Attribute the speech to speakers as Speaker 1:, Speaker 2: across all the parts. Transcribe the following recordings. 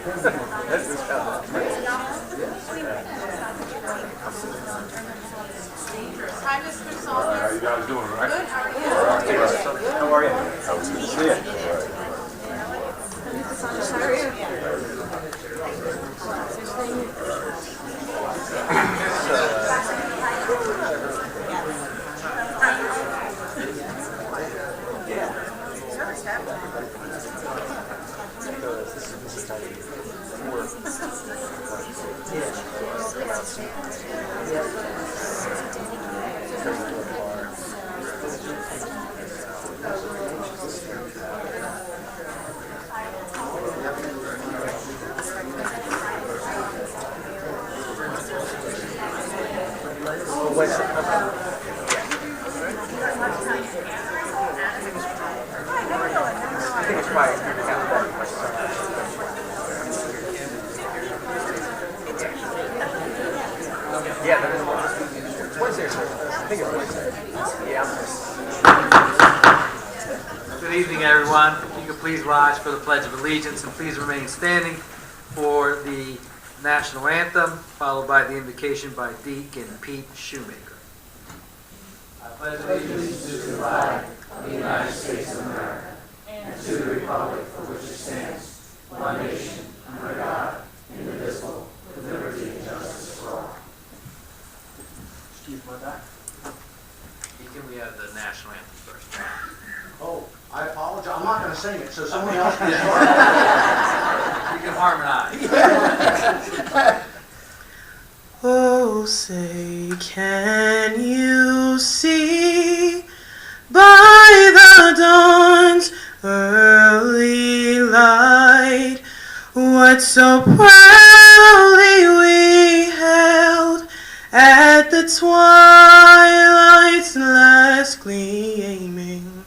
Speaker 1: Hi, Mr. Saunders.
Speaker 2: How you guys doing, right?
Speaker 1: Good, how are you?
Speaker 2: How are you? How was it? Yeah.
Speaker 3: Good evening, everyone. If you could please rise for the Pledge of Allegiance and please remain standing for the national anthem, followed by the invocation by Deacon Pete Shoemaker. I pledge allegiance to the flag of the United States of America and to the republic for which it stands, one nation, under God, indivisible, with liberty and justice for all.
Speaker 4: Excuse my back.
Speaker 3: Deacon, we have the national anthem first.
Speaker 4: Oh, I apologize. I'm not going to sing it, so someone else can start.
Speaker 3: You can harmonize.
Speaker 5: Oh, say, can you see by the dawn's early light what so proudly we held at the twilight's last gleaming,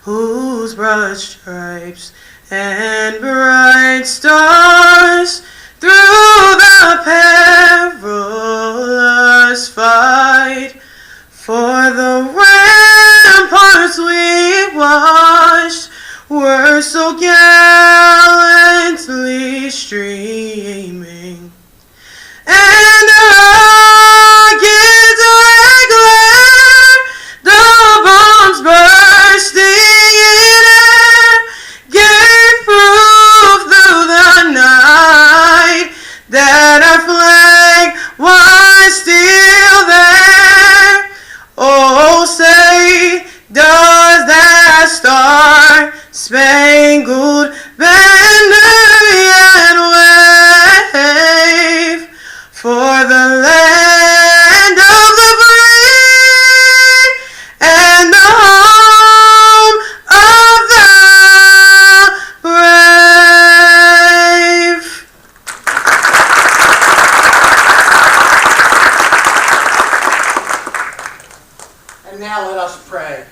Speaker 5: whose broad stripes and bright stars through the perilous fight for the ramparts we watched were so gallantly streaming, and the rockets glare, the bombs bursting in air, gave proof through the night that our flag was still there. Oh, say, does that star-spangled banner yet wave for the land of the free and the home of the brave?
Speaker 4: And now let us pray.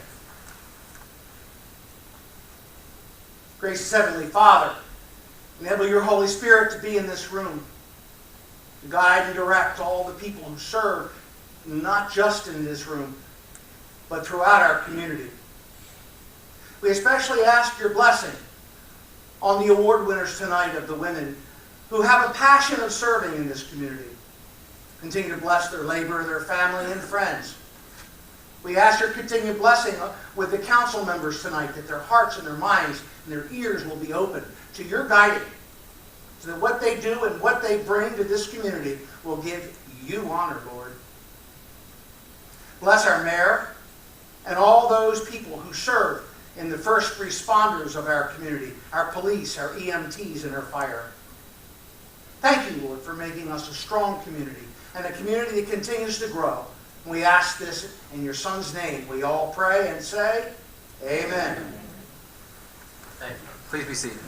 Speaker 4: Gracious Heavenly Father, enable your Holy Spirit to be in this room, to guide and direct all the people who serve, not just in this room, but throughout our community. We especially ask your blessing on the award winners tonight of the women who have a passion of serving in this community. Continue to bless their labor, their family, and friends. We ask your continued blessing with the council members tonight, that their hearts and their minds and their ears will be open to your guiding, so that what they do and what they bring to this community will give you honor, Lord. Bless our mayor and all those people who serve in the first responders of our community, our police, our EMTs, and our fire. Thank you, Lord, for making us a strong community and a community that continues to grow. We ask this in your Son's name. We all pray and say, Amen.
Speaker 3: Thank you. Please be seated.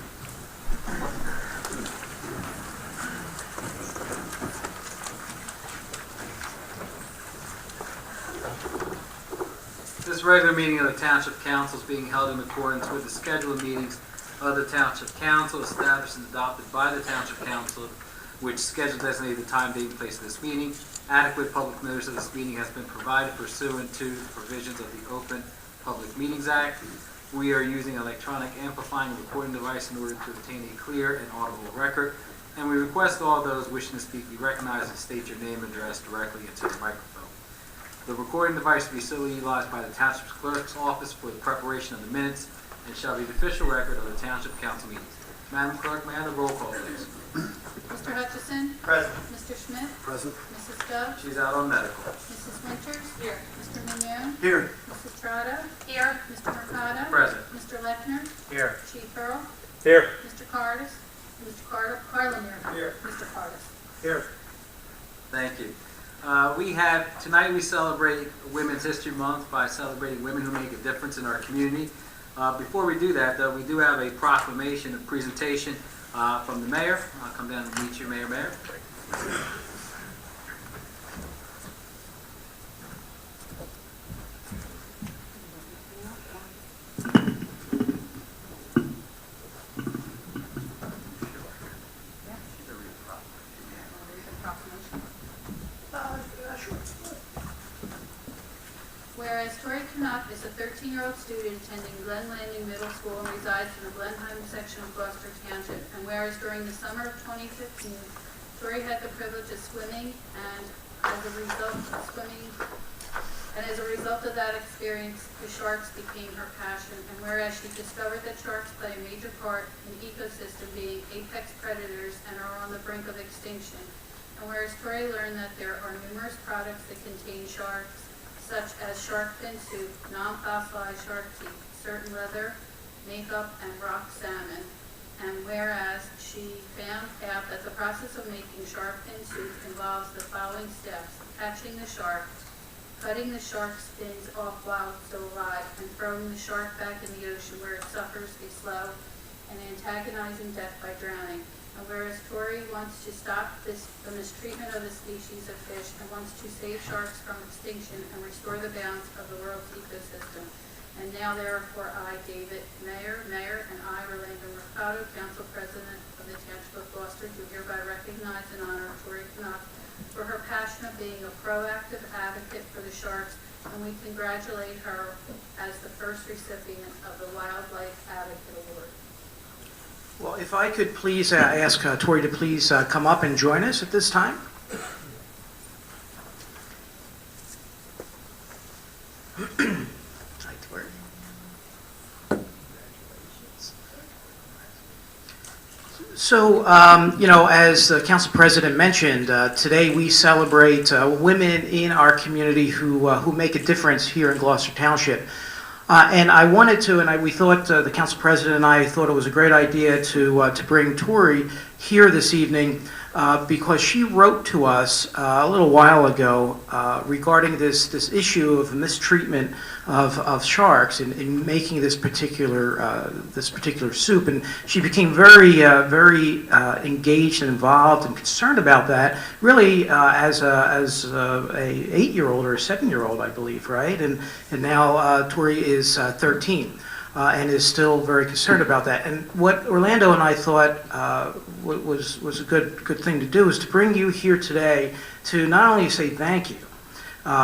Speaker 3: This regular meeting of the Township Council is being held in accordance with the schedule of meetings of the Township Council established and adopted by the Township Council, which schedule designated the time, date, and place of this meeting. Adequate public notice of this meeting has been provided pursuant to the provisions of the Open Public Meetings Act. We are using electronic amplifying and recording device in order to obtain a clear and audible record. And we request all those wishing to speak be recognized and state your name and address directly into the microphone. The recording device will be solely utilized by the Township Clerk's Office for the preparation of the minutes and shall be the official record of the Township Council meetings. Madam Clerk, may I have the roll call, please?
Speaker 1: Mr. Hutchison?
Speaker 4: Present.
Speaker 1: Mr. Schmidt?
Speaker 2: Present.
Speaker 1: Mrs. Dove?
Speaker 3: She's out on medical.
Speaker 1: Mrs. Winters? Here. Mr. Mignon?
Speaker 2: Here.
Speaker 1: Mrs. Trotta? Here. Mr. Mercado?
Speaker 3: Present.
Speaker 1: Mr. Lechner?
Speaker 2: Here.
Speaker 1: Chief Earl?
Speaker 2: Here.
Speaker 1: Mr. Cardis? Mr. Carliner?
Speaker 2: Here.
Speaker 1: Mr. Cardis?
Speaker 2: Here.
Speaker 3: Thank you. Tonight we celebrate Women's History Month by celebrating women who make a difference in our community. Before we do that, though, we do have a proclamation, a presentation from the mayor. I'll come down and meet you, Mayor.
Speaker 1: Whereas Tori Knupp is a 13-year-old student attending Glen Landing Middle School and resides in the Blenheim section of Gloucester Township, and whereas during the summer of 2015, Tori had the privilege of swimming, and as a result of that experience, the sharks became her passion. And whereas she discovered that sharks play a major part in the ecosystem, being apex predators and are on the brink of extinction, and whereas Tori learned that there are numerous products that contain sharks, such as shark fin soup, non-fossilized shark teeth, certain leather, makeup, and rock salmon. And whereas she found out that the process of making shark fin soup involves the following steps: catching the shark, cutting the shark's fins off while it's still alive, and throwing the shark back in the ocean where it suffers a slow and antagonizing death by drowning. And whereas Tori wants to stop the mistreatment of the species of fish and wants to save sharks from extinction and restore the balance of the world's ecosystem. And now therefore I, David, Mayor, and I, Orlando Mercado, Council President of the Township of Gloucester, do hereby recognize and honor Tori Knupp for her passion of being a proactive advocate for the sharks, and we congratulate her as the first recipient of the Wildlife Advocate Award.
Speaker 5: Well, if I could please ask Tori to please come up and join us at this time. Hi, Tori. So, as the council president mentioned, today we celebrate women in our community who make a difference here in Gloucester Township. And I wanted to, we thought, the council president and I thought it was a great idea to bring Tori here this evening because she wrote to us a little while ago regarding this issue of mistreatment of sharks in making this particular soup, and she became very engaged and involved and concerned about that. Really, as a 8-year-old or a 7-year-old, I believe, right? And now Tori is 13. And is still very concerned about that. And what Orlando and I thought was a good thing to do is to bring you here today to not only say thank you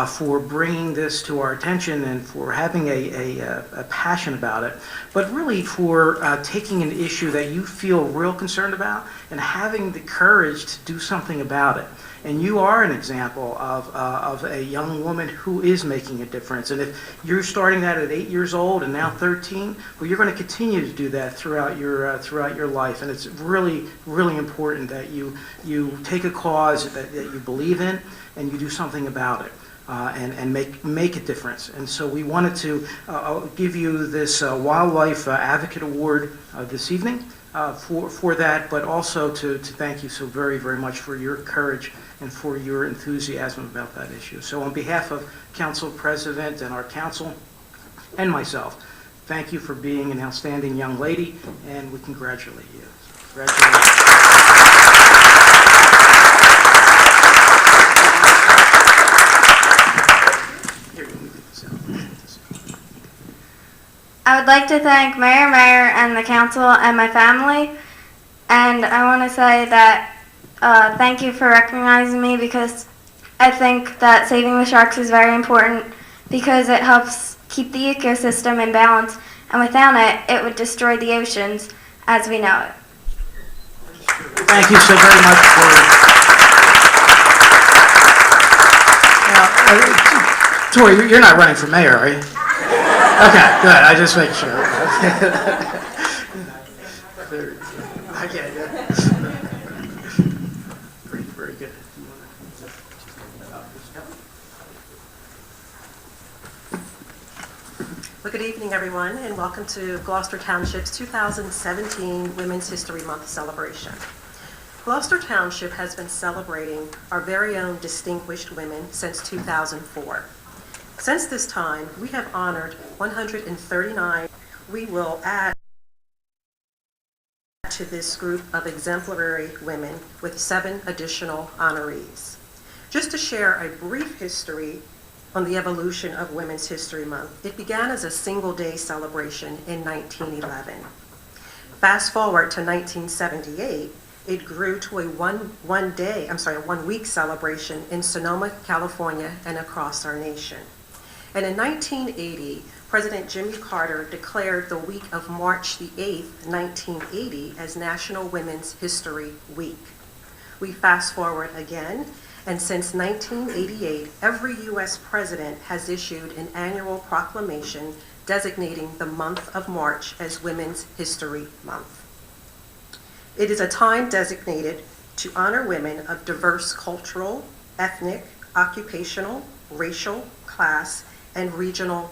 Speaker 5: for bringing this to our attention and for having a passion about it, but really for taking an issue that you feel real concerned about and having the courage to do something about it. And you are an example of a young woman who is making a difference. And if you're starting that at 8 years old and now 13, well, you're going to continue to do that throughout your life. And it's really, really important that you take a cause that you believe in and you do something about it. And make a difference. And so we wanted to give you this Wildlife Advocate Award this evening for that, but also to thank you so very, very much for your courage and for your enthusiasm about that issue. So on behalf of Council President and our council and myself, thank you for being an outstanding young lady, and we congratulate you. Congratulations.
Speaker 6: I would like to thank Mayor and the council and my family, and I want to say that thank you for recognizing me, because I think that saving the sharks is very important because it helps keep the ecosystem in balance, and without it, it would destroy the oceans as we know it.
Speaker 5: Thank you so very much for... Now, Tori, you're not running for mayor, are you? Okay, good. I just make sure. Okay, yeah. Great, very good.
Speaker 7: Well, good evening, everyone, and welcome to Gloucester Township's 2017 Women's History Month celebration. Gloucester Township has been celebrating our very own distinguished women since 2004. Since this time, we have honored 139. We will add to this group of exemplary women with 7 additional honorees. Just to share a brief history on the evolution of Women's History Month, it began as a single-day celebration in 1911. Fast forward to 1978, it grew to a one-week celebration in Sonoma, California, and across our nation. And in 1980, President Jimmy Carter declared the week of March the 8th, 1980, as National Women's History Week. We fast forward again, and since 1988, every U.S. president has issued an annual proclamation designating the month of March as Women's History Month. It is a time designated to honor women of diverse cultural, ethnic, occupational, racial, class, and regional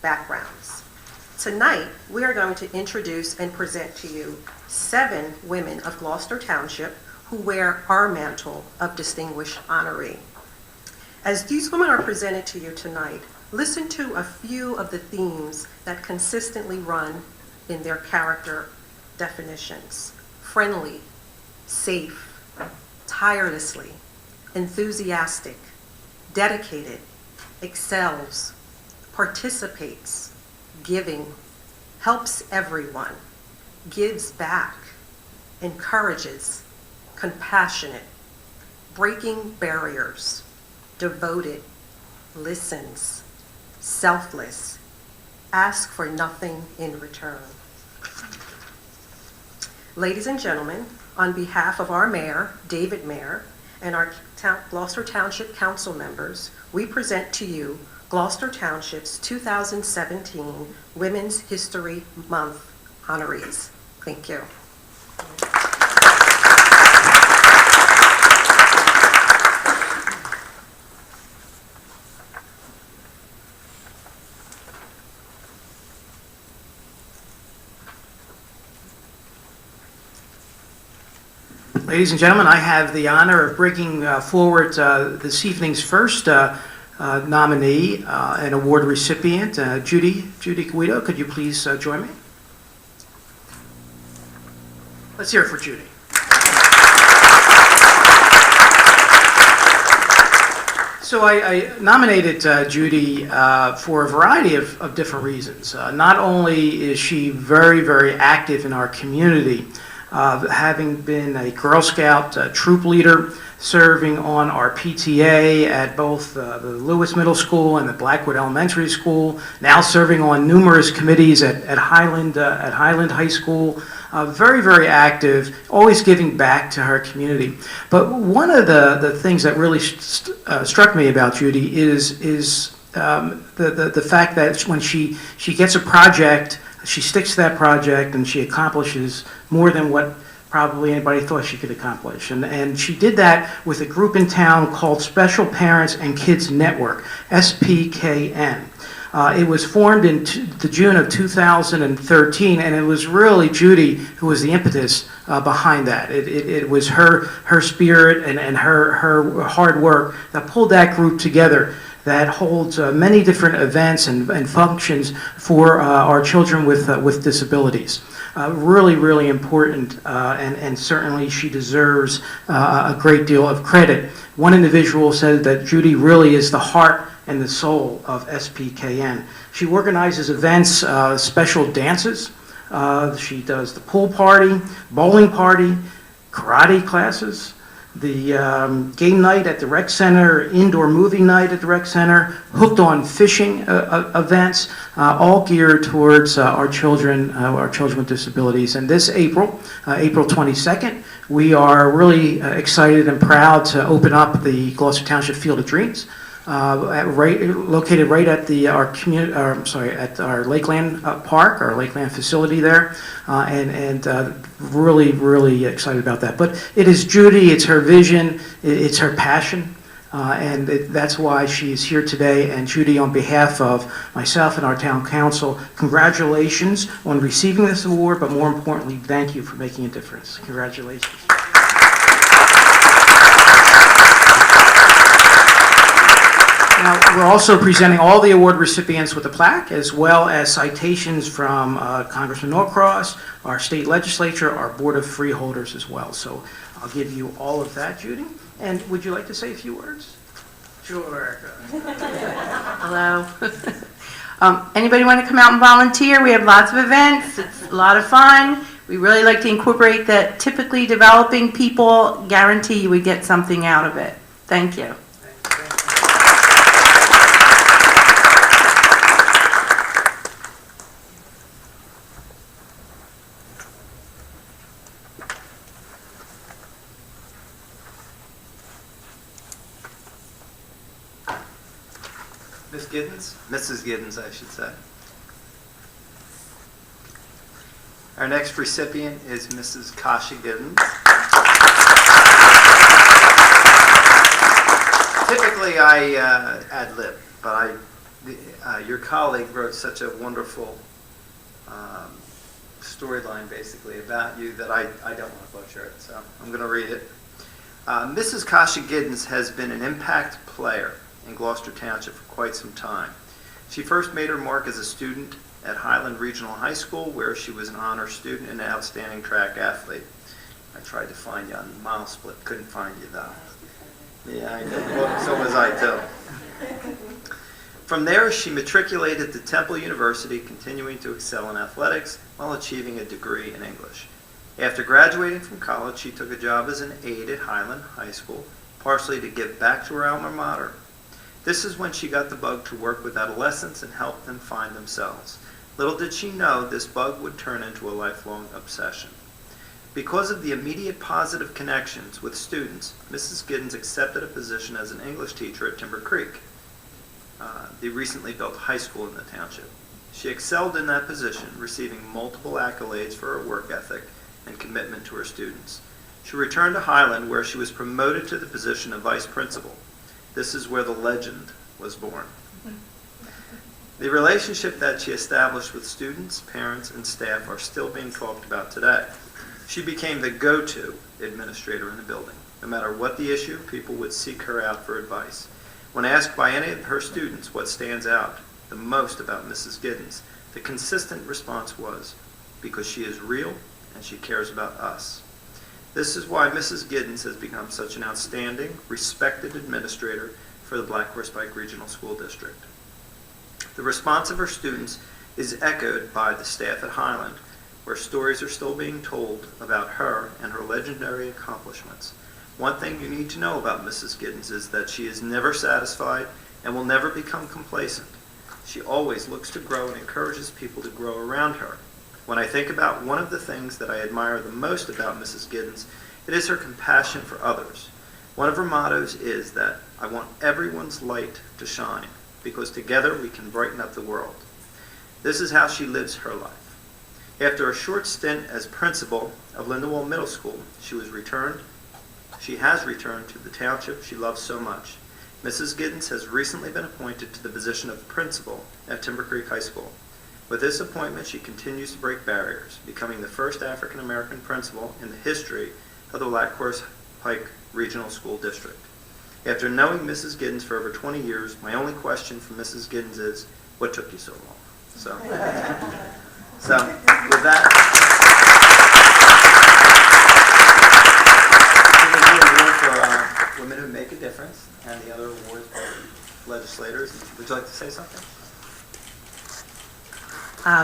Speaker 7: backgrounds. Tonight, we are going to introduce and present to you 7 women of Gloucester Township who wear our mantle of distinguished honoree. As these women are presented to you tonight, listen to a few of the themes that consistently run in their character definitions. Friendly, safe, tirelessly, enthusiastic, dedicated, excels, participates, giving, helps everyone, gives back, encourages, compassionate, breaking barriers, devoted, listens, selfless, ask for nothing in return. Ladies and gentlemen, on behalf of our mayor, David Mayer, and our Gloucester Township Council members, we present to you Gloucester Township's 2017 Women's History Month honorees. Thank you.
Speaker 5: Ladies and gentlemen, I have the honor of bringing forward this evening's first nominee and award recipient, Judy Guido. Could you please join me? Let's hear it for Judy. So I nominated Judy for a variety of different reasons. Not only is she very, very active in our community, having been a Girl Scout troop leader, serving on our PTA at both the Lewis Middle School and the Blackwood Elementary School, now serving on numerous committees at Highland High School. Very, very active, always giving back to her community. But one of the things that really struck me about Judy is the fact that when she gets a project, she sticks to that project and she accomplishes more than what probably anybody thought she could accomplish. And she did that with a group in town called Special Parents and Kids Network, SPKN. It was formed in the June of 2013, and it was really Judy who was the impetus behind that. It was her spirit and her hard work that pulled that group together, that holds many different events and functions for our children with disabilities. Really, really important, and certainly she deserves a great deal of credit. One individual said that Judy really is the heart and the soul of SPKN. She organizes events, special dances. She does the pool party, bowling party, karate classes. the game night at the rec center, indoor movie night at the rec center, hooked on fishing events, all geared towards our children with disabilities. And this April, April 22nd, we are really excited and proud to open up the Gloucester Township Field of Dreams, located right at at our Lakeland Park, our Lakeland facility there, and really excited about that. But it is Judy, it's her vision, it's her passion, and that's why she's here today. And Judy, on behalf of myself and our town council, congratulations on receiving this award, but more importantly, thank you for making a difference. Congratulations. Now, we're also presenting all the award recipients with a plaque, as well as citations from Congressman Norcross, our state legislature, our board of freeholders as well. So I'll give you all of that, Judy. And would you like to say a few words? Sure.
Speaker 8: Hello. Anybody want to come out and volunteer? We have lots of events. It's a lot of fun. We really like to incorporate that typically developing people. Guarantee you would get something out of it. Thank you.
Speaker 9: Ms. Giddens? Mrs. Giddens, I should say. Our next recipient is Mrs. Kasha Giddens. Typically, I ad-lib, but your colleague wrote such a wonderful storyline, basically, about you that I don't want to butcher it, so I'm going to read it. Mrs. Kasha Giddens has been an impact player in Gloucester Township for quite some time. She first made her mark as a student at Highland Regional High School, where she was an honor student and an outstanding track athlete. I tried to find you on the mile split, couldn't find you though. Yeah, I know. Well, so was I too. From there, she matriculated to Temple University, continuing to excel in athletics while achieving a degree in English. After graduating from college, she took a job as an aide at Highland High School, partially to give back to her alma mater. This is when she got the bug to work with adolescents and help them find themselves. Little did she know this bug would turn into a lifelong obsession. Because of the immediate positive connections with students, Mrs. Giddens accepted a position as an English teacher at Timber Creek, the recently built high school in the township. She excelled in that position, receiving multiple accolades for her work ethic and commitment to her students. She returned to Highland, where she was promoted to the position of vice principal. This is where the legend was born. The relationship that she established with students, parents, and staff are still being talked about today. She became the go-to administrator in the building. No matter what the issue, people would seek her out for advice. When asked by any of her students what stands out the most about Mrs. Giddens, the consistent response was, because she is real and she cares about us. This is why Mrs. Giddens has become such an outstanding, respected administrator for the Black Horse Pike Regional School District. The response of her students is echoed by the staff at Highland, where stories are still being told about her and her legendary accomplishments. One thing you need to know about Mrs. Giddens is that she is never satisfied and will never become complacent. She always looks to grow and encourages people to grow around her. When I think about one of the things that I admire the most about Mrs. Giddens, it is her compassion for others. One of her mottos is that I want everyone's light to shine, because together we can brighten up the world. This is how she lives her life. After a short stint as principal of Lindewall Middle School, she has returned to the township she loves so much. Mrs. Giddens has recently been appointed to the position of principal at Timber Creek High School. With this appointment, she continues to break barriers, becoming the first African-American principal in the history of the Black Horse Pike Regional School District. After knowing Mrs. Giddens for over 20 years, my only question for Mrs. Giddens is, what took you so long? So with that, for women who make a difference, and the other awards for legislators. Would you like to say something?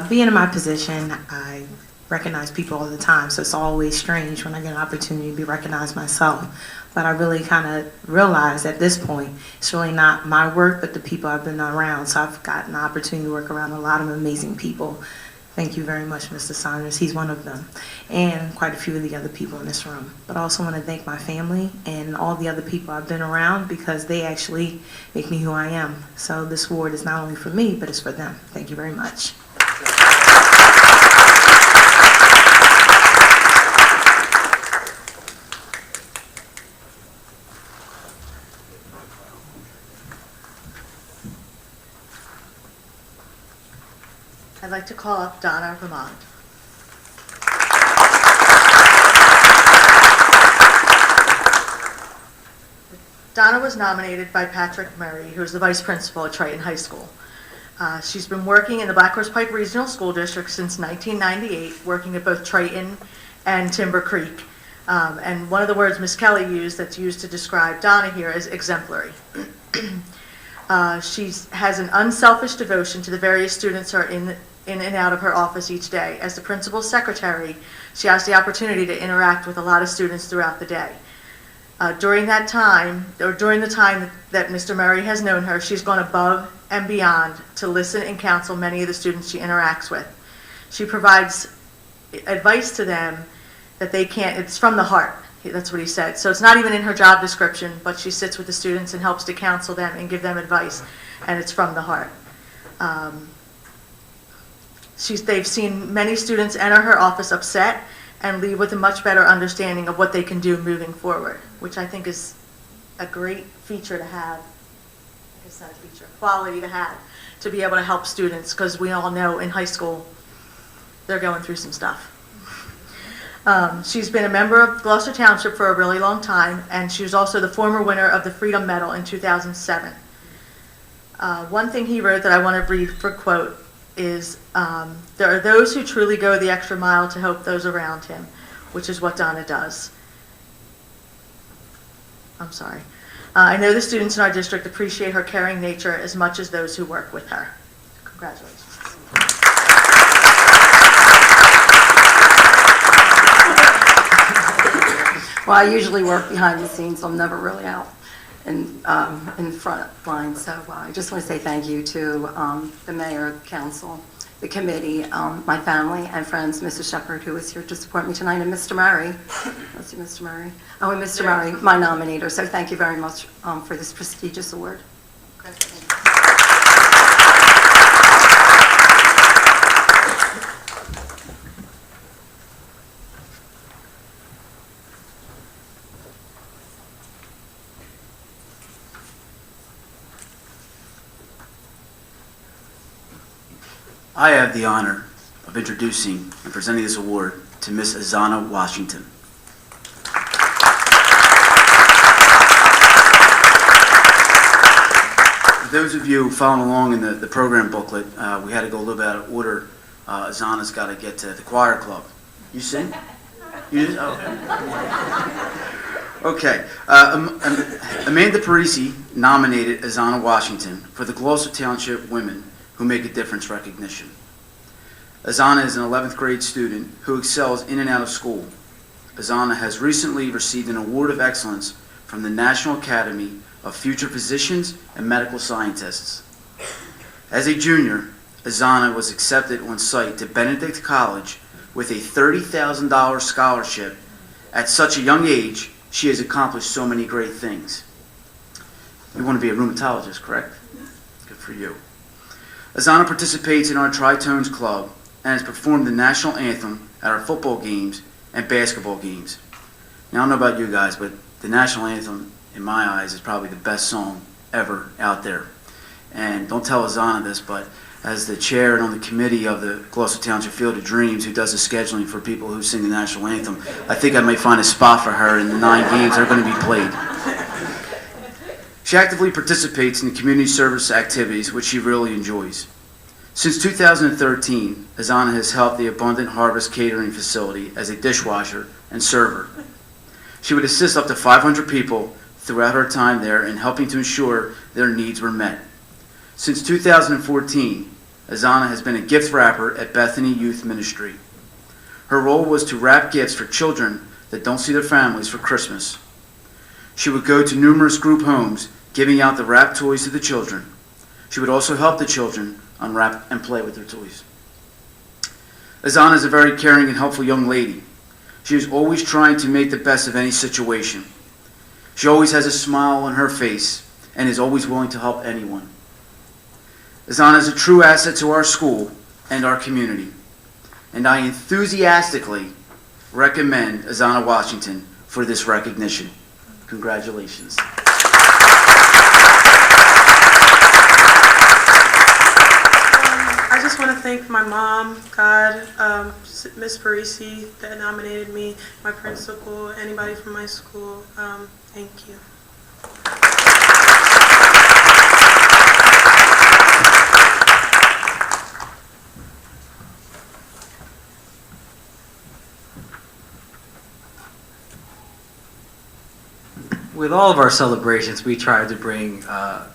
Speaker 8: Being in my position, I recognize people all the time, so it's always strange when I get an opportunity to be recognized myself. But I really kind of realized at this point, it's really not my work, but the people I've been around. So I've gotten the opportunity to work around a lot of amazing people. Thank you very much, Mr. Saunders. He's one of them, and quite a few of the other people in this room. But I also want to thank my family and all the other people I've been around, because they actually make me who I am. So this award is not only for me, but it's for them. Thank you very much.
Speaker 10: I'd like to call up Donna Vermont. Donna was nominated by Patrick Murray, who is the vice principal at Triton High School. She's been working in the Black Horse Pike Regional School District since 1998, working at both Triton and Timber Creek. And one of the words Ms. Kelly used that's used to describe Donna here is exemplary. She has an unselfish devotion to the various students who are in and out of her office each day. As the principal's secretary, she has the opportunity to interact with a lot of students throughout the day. During the time that Mr. Murray has known her, she's gone above and beyond to listen and counsel many of the students she interacts with. She provides advice to them that they can't, it's from the heart. That's what he said. So it's not even in her job description, but she sits with the students and helps to counsel them and give them advice, and it's from the heart. They've seen many students enter her office upset and leave with a much better understanding of what they can do moving forward, which I think is a great feature to have. I guess not a feature, quality to have, to be able to help students, because we all know in high school they're going through some stuff. She's been a member of Gloucester Township for a really long time, and she was also the former winner of the Freedom Medal in 2007. One thing he wrote that I want to read for quote is, there are those who truly go the extra mile to help those around him, which is what Donna does. I'm sorry. I know the students in our district appreciate her caring nature as much as those who work with her. Congratulations.
Speaker 11: Well, I usually work behind the scenes, so I'm never really out in front line. So I just want to say thank you to the mayor, council, the committee, my family and friends, Mr. Shepherd, who is here to support me tonight, and Mr. Murray. Let's see, Mr. Murray. Oh, and Mr. Murray, my nominator. So thank you very much for this prestigious award.
Speaker 12: I have the honor of introducing and presenting this award to Miss Azana Washington. For those of you following along in the program booklet, we had to go a little bit out of order. Azana's got to get to the choir club. You sing? You just, oh. Okay. Amanda Parisi nominated Azana Washington for the Gloucester Township Women Who Make a Difference recognition. Azana is an 11th grade student who excels in and out of school. Azana has recently received an award of excellence from the National Academy of Future Physicians and Medical Scientists. As a junior, Azana was accepted on site to Benedict College with a $30,000 scholarship. At such a young age, she has accomplished so many great things. You want to be a rheumatologist, correct? Good for you. Azana participates in our Tritones Club and has performed the national anthem at our football games and basketball games. Now, I don't know about you guys, but the national anthem, in my eyes, is probably the best song ever out there. And don't tell Azana this, but as the chair and on the committee of the Gloucester Township Field of Dreams, who does the scheduling for people who sing the national anthem, I think I might find a spot for her in the 9 games that are going to be played. She actively participates in the community service activities, which she really enjoys. Since 2013, Azana has helped the Abundant Harvest Catering Facility as a dishwasher and server. She would assist up to 500 people throughout her time there in helping to ensure their needs were met. Since 2014, Azana has been a gift wrapper at Bethany Youth Ministry. Her role was to wrap gifts for children that don't see their families for Christmas. She would go to numerous group homes, giving out the wrapped toys to the children. She would also help the children unwrap and play with their toys. Azana is a very caring and helpful young lady. She is always trying to make the best of any situation. She always has a smile on her face and is always willing to help anyone. Azana is a true asset to our school and our community, and I enthusiastically recommend Azana Washington for this recognition. Congratulations.
Speaker 13: I just want to thank my mom, God, Miss Parisi that nominated me, my principal, anybody from my school. Thank you.
Speaker 3: With all of our celebrations, we try to bring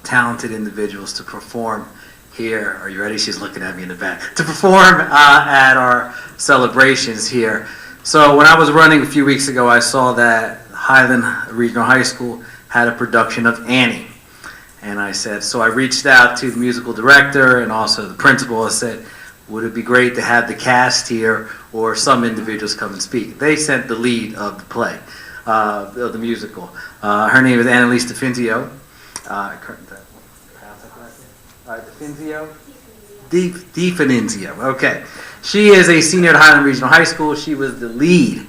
Speaker 3: talented individuals to perform here. Are you ready? She's looking at me in the back. To perform at our celebrations here. So when I was running a few weeks ago, I saw that Highland Regional High School had a production of Annie. And I said, so I reached out to the musical director and also the principal. I said, would it be great to have the cast here or some individuals come and speak? They sent the lead of the play, of the musical. Her name is Annalise DeFinzio. DeFinzio. Okay. She is a senior at Highland Regional High School. She was the lead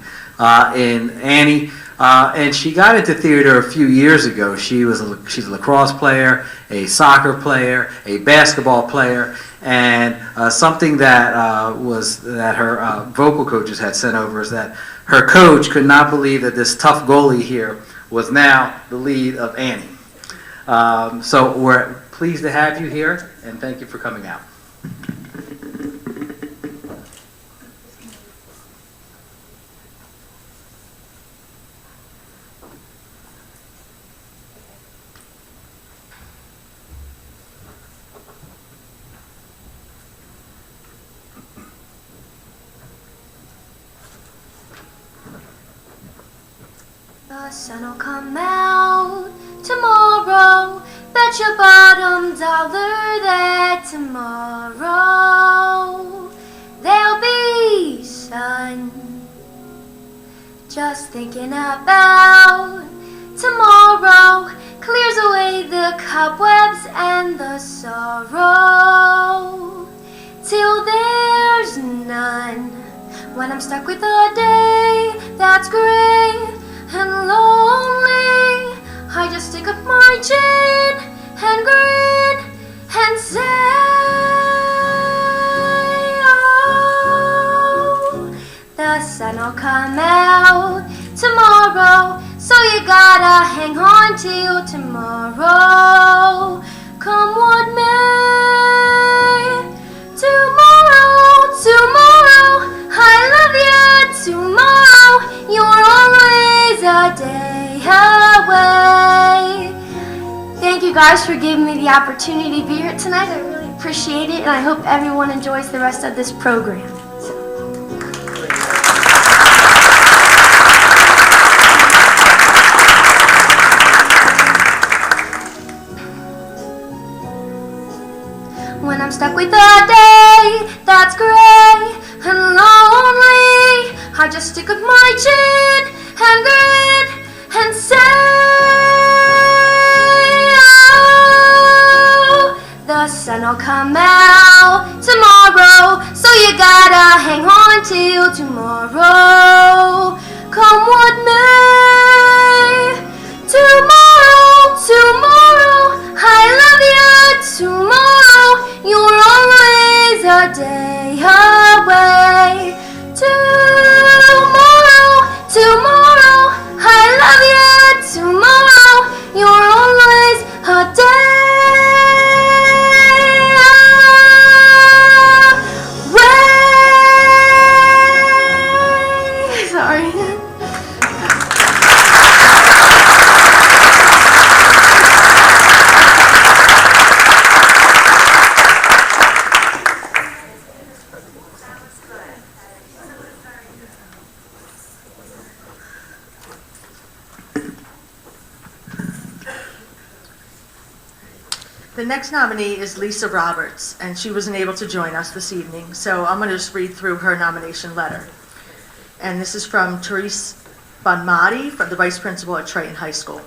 Speaker 3: in Annie. And she got into theater a few years ago. She's a lacrosse player, a soccer player, a basketball player, and something that that her vocal coaches had sent over is that her coach could not believe that this tough goalie here was now the lead of Annie. So we're pleased to have you here, and thank you for coming out.
Speaker 14: The sun'll come out tomorrow. Bet your bottom dollar that tomorrow there'll be sun. Just thinking about tomorrow clears away the cobwebs and the sorrow till there's none. When I'm stuck with a day that's gray and lonely, I just stick up my chin and grin and say, oh, the sun'll come out tomorrow, so you gotta hang on till tomorrow. Come what may, tomorrow, tomorrow, I love you tomorrow, you're always a day away. Thank you guys for giving me the opportunity to be here tonight. I really appreciate it, and I hope everyone enjoys the rest of this program. When I'm stuck with a day that's gray and lonely, I just stick up my chin and grin and say, oh, the sun'll come out tomorrow, so you gotta hang on till tomorrow. Come what may, tomorrow, tomorrow, I love you tomorrow, you're always a day away. Tomorrow, tomorrow, I love you tomorrow, you're always a day away. Sorry.
Speaker 10: next nominee is Lisa Roberts, and she wasn't able to join us this evening, so I'm going to just read through her nomination letter. And this is from Therese Bonmati, from the Vice Principal at Triton High School.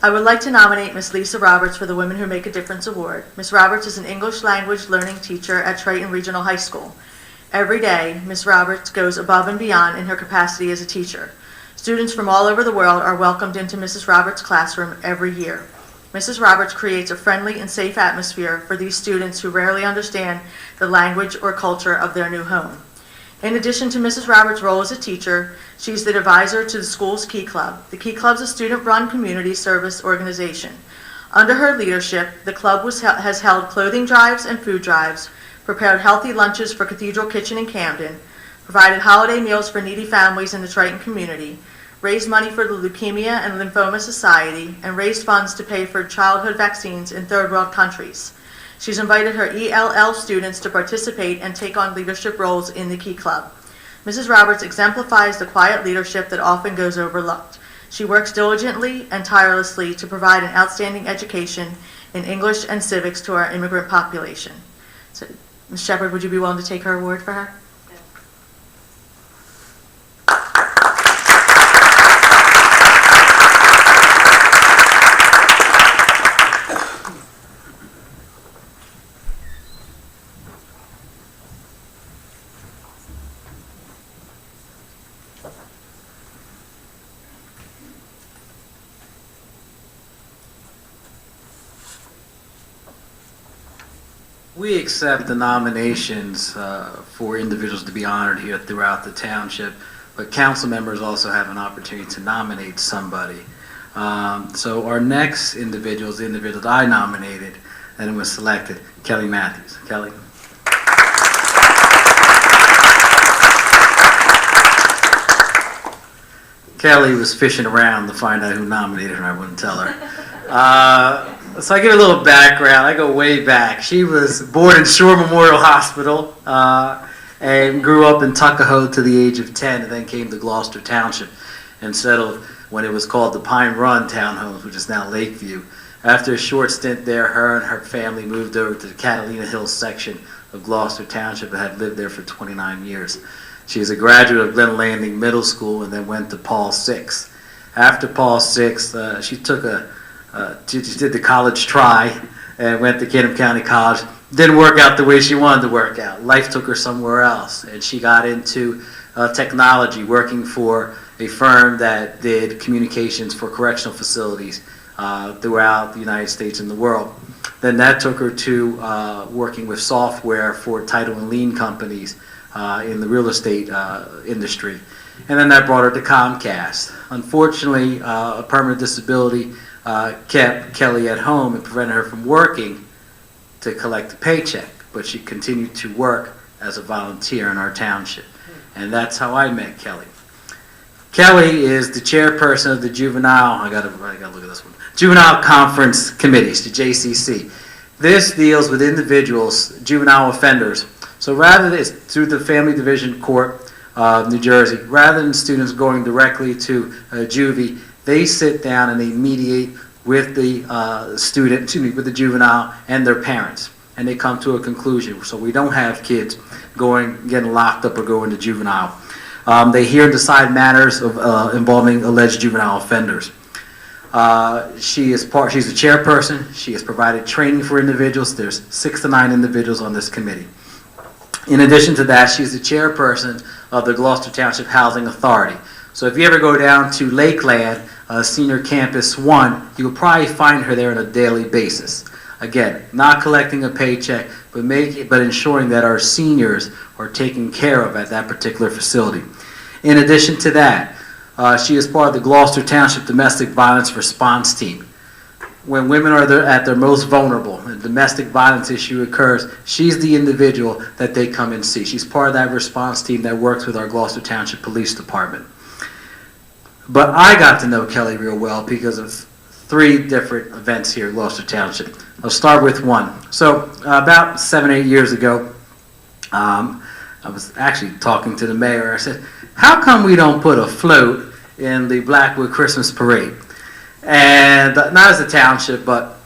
Speaker 10: I would like to nominate Ms. Lisa Roberts for the Women Who Make a Difference Award. Ms. Roberts is an English language learning teacher at Triton Regional High School. Every day, Ms. Roberts goes above and beyond in her capacity as a teacher. Students from all over the world are welcomed into Mrs. Roberts' classroom every year. Mrs. Roberts creates a friendly and safe atmosphere for these students who rarely understand the language or culture of their new home. In addition to Mrs. Roberts' role as a teacher, she's the advisor to the school's Key Club. The Key Club is a student-run community service organization. Under her leadership, the club has held clothing drives and food drives, prepared healthy lunches for Cathedral Kitchen in Camden, provided holiday meals for needy families in the Triton community, raised money for the Leukemia and Lymphoma Society, and raised funds to pay for childhood vaccines in third world countries. She's invited her ELL students to participate and take on leadership roles in the Key Club. Mrs. Roberts exemplifies the quiet leadership that often goes overlooked. She works diligently and tirelessly to provide an outstanding education in English and civics to our immigrant population. So, Ms. Shepherd, would you be willing to take her award for her?
Speaker 3: We accept the nominations for individuals to be honored here throughout the township, but council members also have an opportunity to nominate somebody. So our next individual is the individual that I nominated and was selected, Kelly Matthews. Kelly. Kelly was fishing around to find out who nominated her. I wouldn't tell her. So I give a little background. I go way back. She was born in Shore Memorial Hospital and grew up in Tuckahoe to the age of 10, and then came to Gloucester Township and settled when it was called the Pine Run Townhomes, which is now Lakeview. After a short stint there, her and her family moved over to the Catalina Hills section of Gloucester Township and had lived there for 29 years. She is a graduate of Glen Landing Middle School and then went to Paul VI. After Paul VI, she did the college try and went to Kingdom County College. Didn't work out the way she wanted to work out. Life took her somewhere else, and she got into technology, working for a firm that did communications for correctional facilities throughout the United States and the world. Then that took her to working with software for title and lien companies in the real estate industry. And then that brought her to Comcast. Unfortunately, a permanent disability kept Kelly at home and prevented her from working to collect a paycheck, but she continued to work as a volunteer in our township. And that's how I met Kelly. Kelly is the chairperson of the I gotta look at this one. Juvenile Conference Committees, the JCC. This deals with individuals, juvenile offenders. So rather than, it's through the Family Division Court of New Jersey, rather than students going directly to juvie, they sit down and they mediate with the with the juvenile and their parents, and they come to a conclusion. So we don't have kids getting locked up or going to juvenile. They hear and decide matters involving alleged juvenile offenders. She's the chairperson. She has provided training for individuals. There's 6 to 9 individuals on this committee. In addition to that, she's the chairperson of the Gloucester Township Housing Authority. So if you ever go down to Lakeland, Senior Campus 1, you'll probably find her there on a daily basis. Again, not collecting a paycheck, but ensuring that our seniors are taken care of at that particular facility. In addition to that, she is part of the Gloucester Township Domestic Violence Response Team. When women are at their most vulnerable and domestic violence issue occurs, she's the individual that they come and see. She's part of that response team that works with our Gloucester Township Police Department. But I got to know Kelly real well because of 3 different events here at Gloucester Township. I'll start with one. So about 7 or 8 years ago, I was actually talking to the mayor. I said, how come we don't put a float in the Blackwood Christmas Parade? And not as a township, but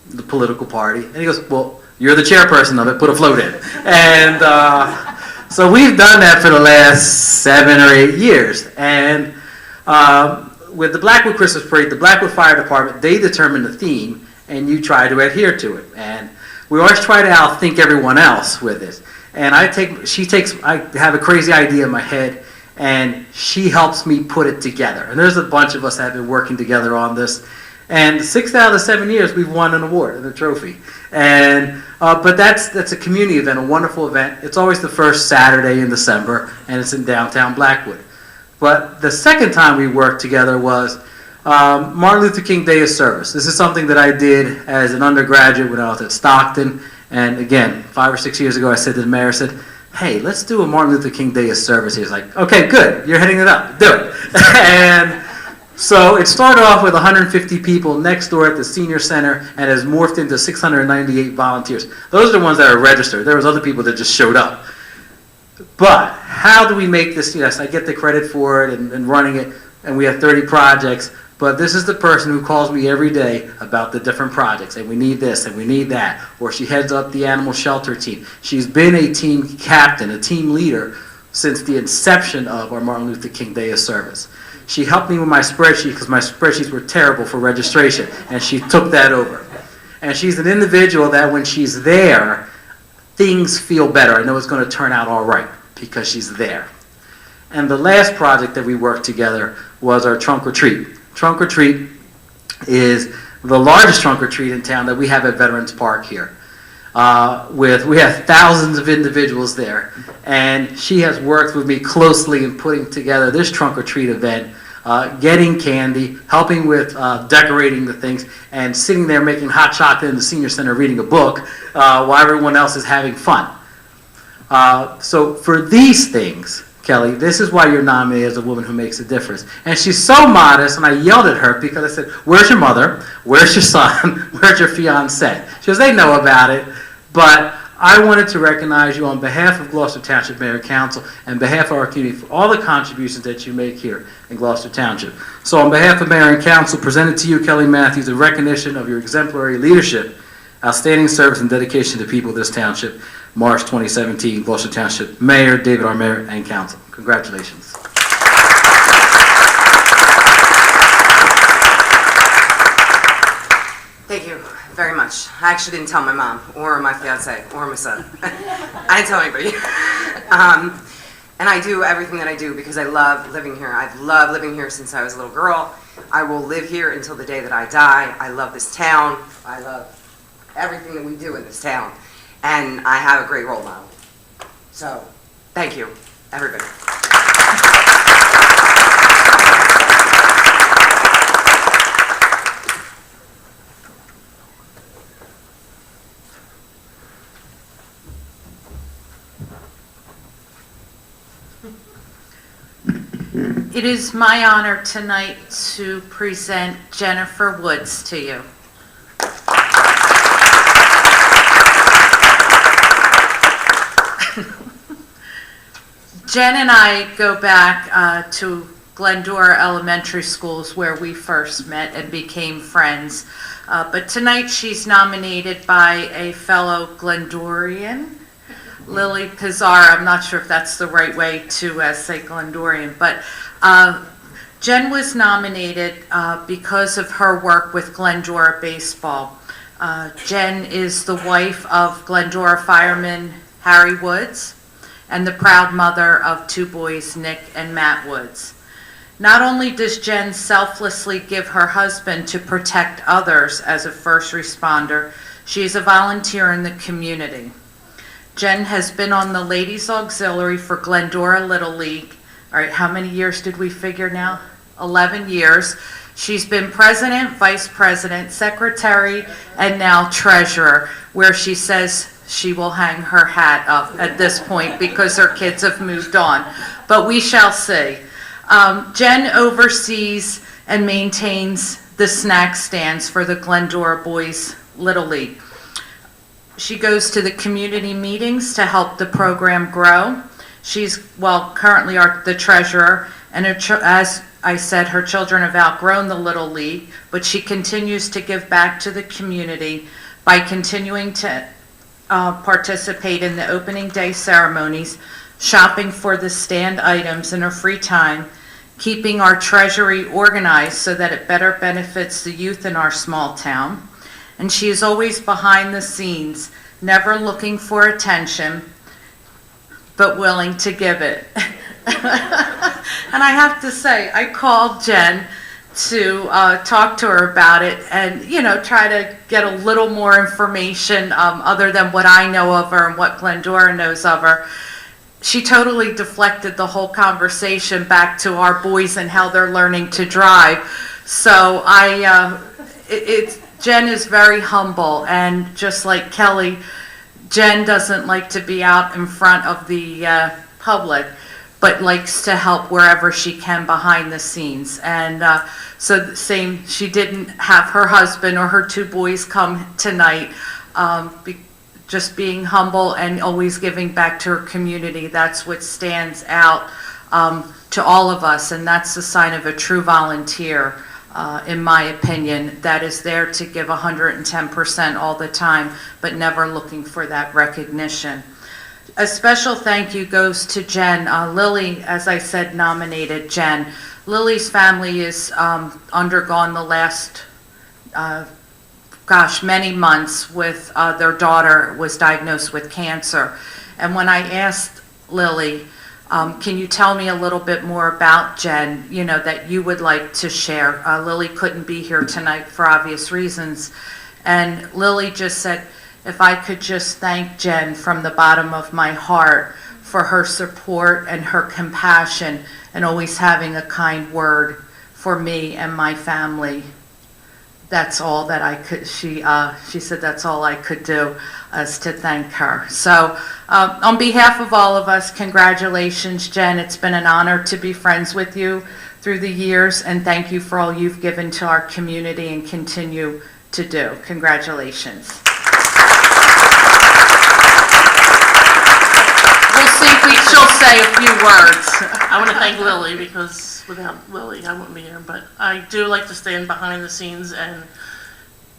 Speaker 5: the political party. And he goes, well, you're the chairperson of it, put a float in. And so we've done that for the last 7 or 8 years. And with the Blackwood Christmas Parade, the Blackwood Fire Department, they determine the theme, and you try to adhere to it. And we always try to outthink everyone else with it. And I have a crazy idea in my head, and she helps me put it together. And there's a bunch of us that have been working together on this. And 6 out of the 7 years, we've won an award and a trophy. And but that's a community event, a wonderful event. It's always the first Saturday in December, and it's in downtown Blackwood. But the second time we worked together was Martin Luther King Day of Service. This is something that I did as an undergraduate when I was at Stockton. And again, 5 or 6 years ago, I said to the mayor, I said, hey, let's do a Martin Luther King Day of Service. He was like, okay, good, you're heading it up, do it. And so it started off with 150 people next door at the senior center and has morphed into 698 volunteers. Those are the ones that are registered. There was other people that just showed up. But how do we make this? Yes, I get the credit for it and running it, and we have 30 projects. But this is the person who calls me every day about the different projects, and we need this and we need that. Or she heads up the animal shelter team. She's been a team captain, a team leader, since the inception of our Martin Luther King Day of Service. She helped me with my spreadsheet because my spreadsheets were terrible for registration, and she took that over. And she's an individual that when she's there, things feel better. I know it's going to turn out all right because she's there. And the last project that we worked together was our trunk or treat. Trunk or treat is the largest trunk or treat in town that we have at Veterans Park here. We have thousands of individuals there, and she has worked with me closely in putting together this trunk or treat event, getting candy, helping with decorating the things, and sitting there making hot chocolate in the senior center reading a book while everyone else is having fun. So for these things, Kelly, this is why you're nominated as a woman who makes a difference. And she's so modest, and I yelled at her because I said, where's your mother? Where's your son? Where's your fiance? She goes, they know about it. But I wanted to recognize you on behalf of Gloucester Township Mayor Council and behalf of our community for all the contributions that you make here in Gloucester Township. So on behalf of Mayor and Council, presented to you, Kelly Matthews, a recognition of your exemplary leadership, outstanding service, and dedication to the people of this township. March 2017, Gloucester Township Mayor, David R. Mayor, and Council. Congratulations.
Speaker 15: Thank you very much. I actually didn't tell my mom, or my fiance, or my son. I didn't tell anybody. And I do everything that I do because I love living here. I've loved living here since I was a little girl. I will live here until the day that I die. I love this town. I love everything that we do in this town. And I have a great role model. So, thank you, everybody.
Speaker 8: It is my honor tonight to present Jennifer Woods to you. Jen and I go back to Glendora Elementary Schools where we first met and became friends. But tonight she's nominated by a fellow Glendorian, Lily Pizarro. I'm not sure if that's the right way to say Glendorian, but Jen was nominated because of her work with Glendora Baseball. Jen is the wife of Glendora fireman Harry Woods and the proud mother of 2 boys, Nick and Matt Woods. Not only does Jen selflessly give her husband to protect others as a first responder, she is a volunteer in the community. Jen has been on the Ladies Auxiliary for Glendora Little League. All right, how many years did we figure now? 11 years. She's been president, vice president, secretary, and now treasurer, where she says she will hang her hat up at this point because her kids have moved on. But we shall see. Jen oversees and maintains the snack stands for the Glendora Boys Little League. She goes to the community meetings to help the program grow. She's, currently the treasurer, and as I said her children have outgrown the Little League, but she continues to give back to the community by continuing to participate in the opening day ceremonies, shopping for the stand items in her free time, keeping our treasury organized so that it better benefits the youth in our small town. And she is always behind the scenes, never looking for attention, but willing to give it. And I have to say, I called Jen to talk to her about it and, try to get a little more information other than what I know of her and what Glendora knows of her. She totally deflected the whole conversation back to our boys and how they're learning to drive. So Jen is very humble, and just like Kelly, Jen doesn't like to be out in front of the public, but likes to help wherever she can behind the scenes. And so same, she didn't have her husband or her 2 boys come tonight, just being humble and always giving back to her community. That's what stands out to all of us, and that's the sign of a true volunteer, in my opinion, that is there to give 110% all the time, but never looking for that recognition. A special thank you goes to Jen. Lily, as I said, nominated Jen. Lily's family has undergone the last, many months with their daughter was diagnosed with cancer. And when I asked Lily, can you tell me a little bit more about Jen, that you would like to share? Lily couldn't be here tonight for obvious reasons. And Lily just said, if I could just thank Jen from the bottom of my heart for her support and her compassion and always having a kind word for me and my family. That's all that I could, she said that's all I could do, is to thank her. So on behalf of all of us, congratulations, Jen. It's been an honor to be friends with you through the years, and thank you for all you've given to our community and continue to do. Congratulations. We'll see if she'll say a few words.
Speaker 10: I want to thank Lily, because without Lily, I wouldn't be here. But I do like to stand behind the scenes and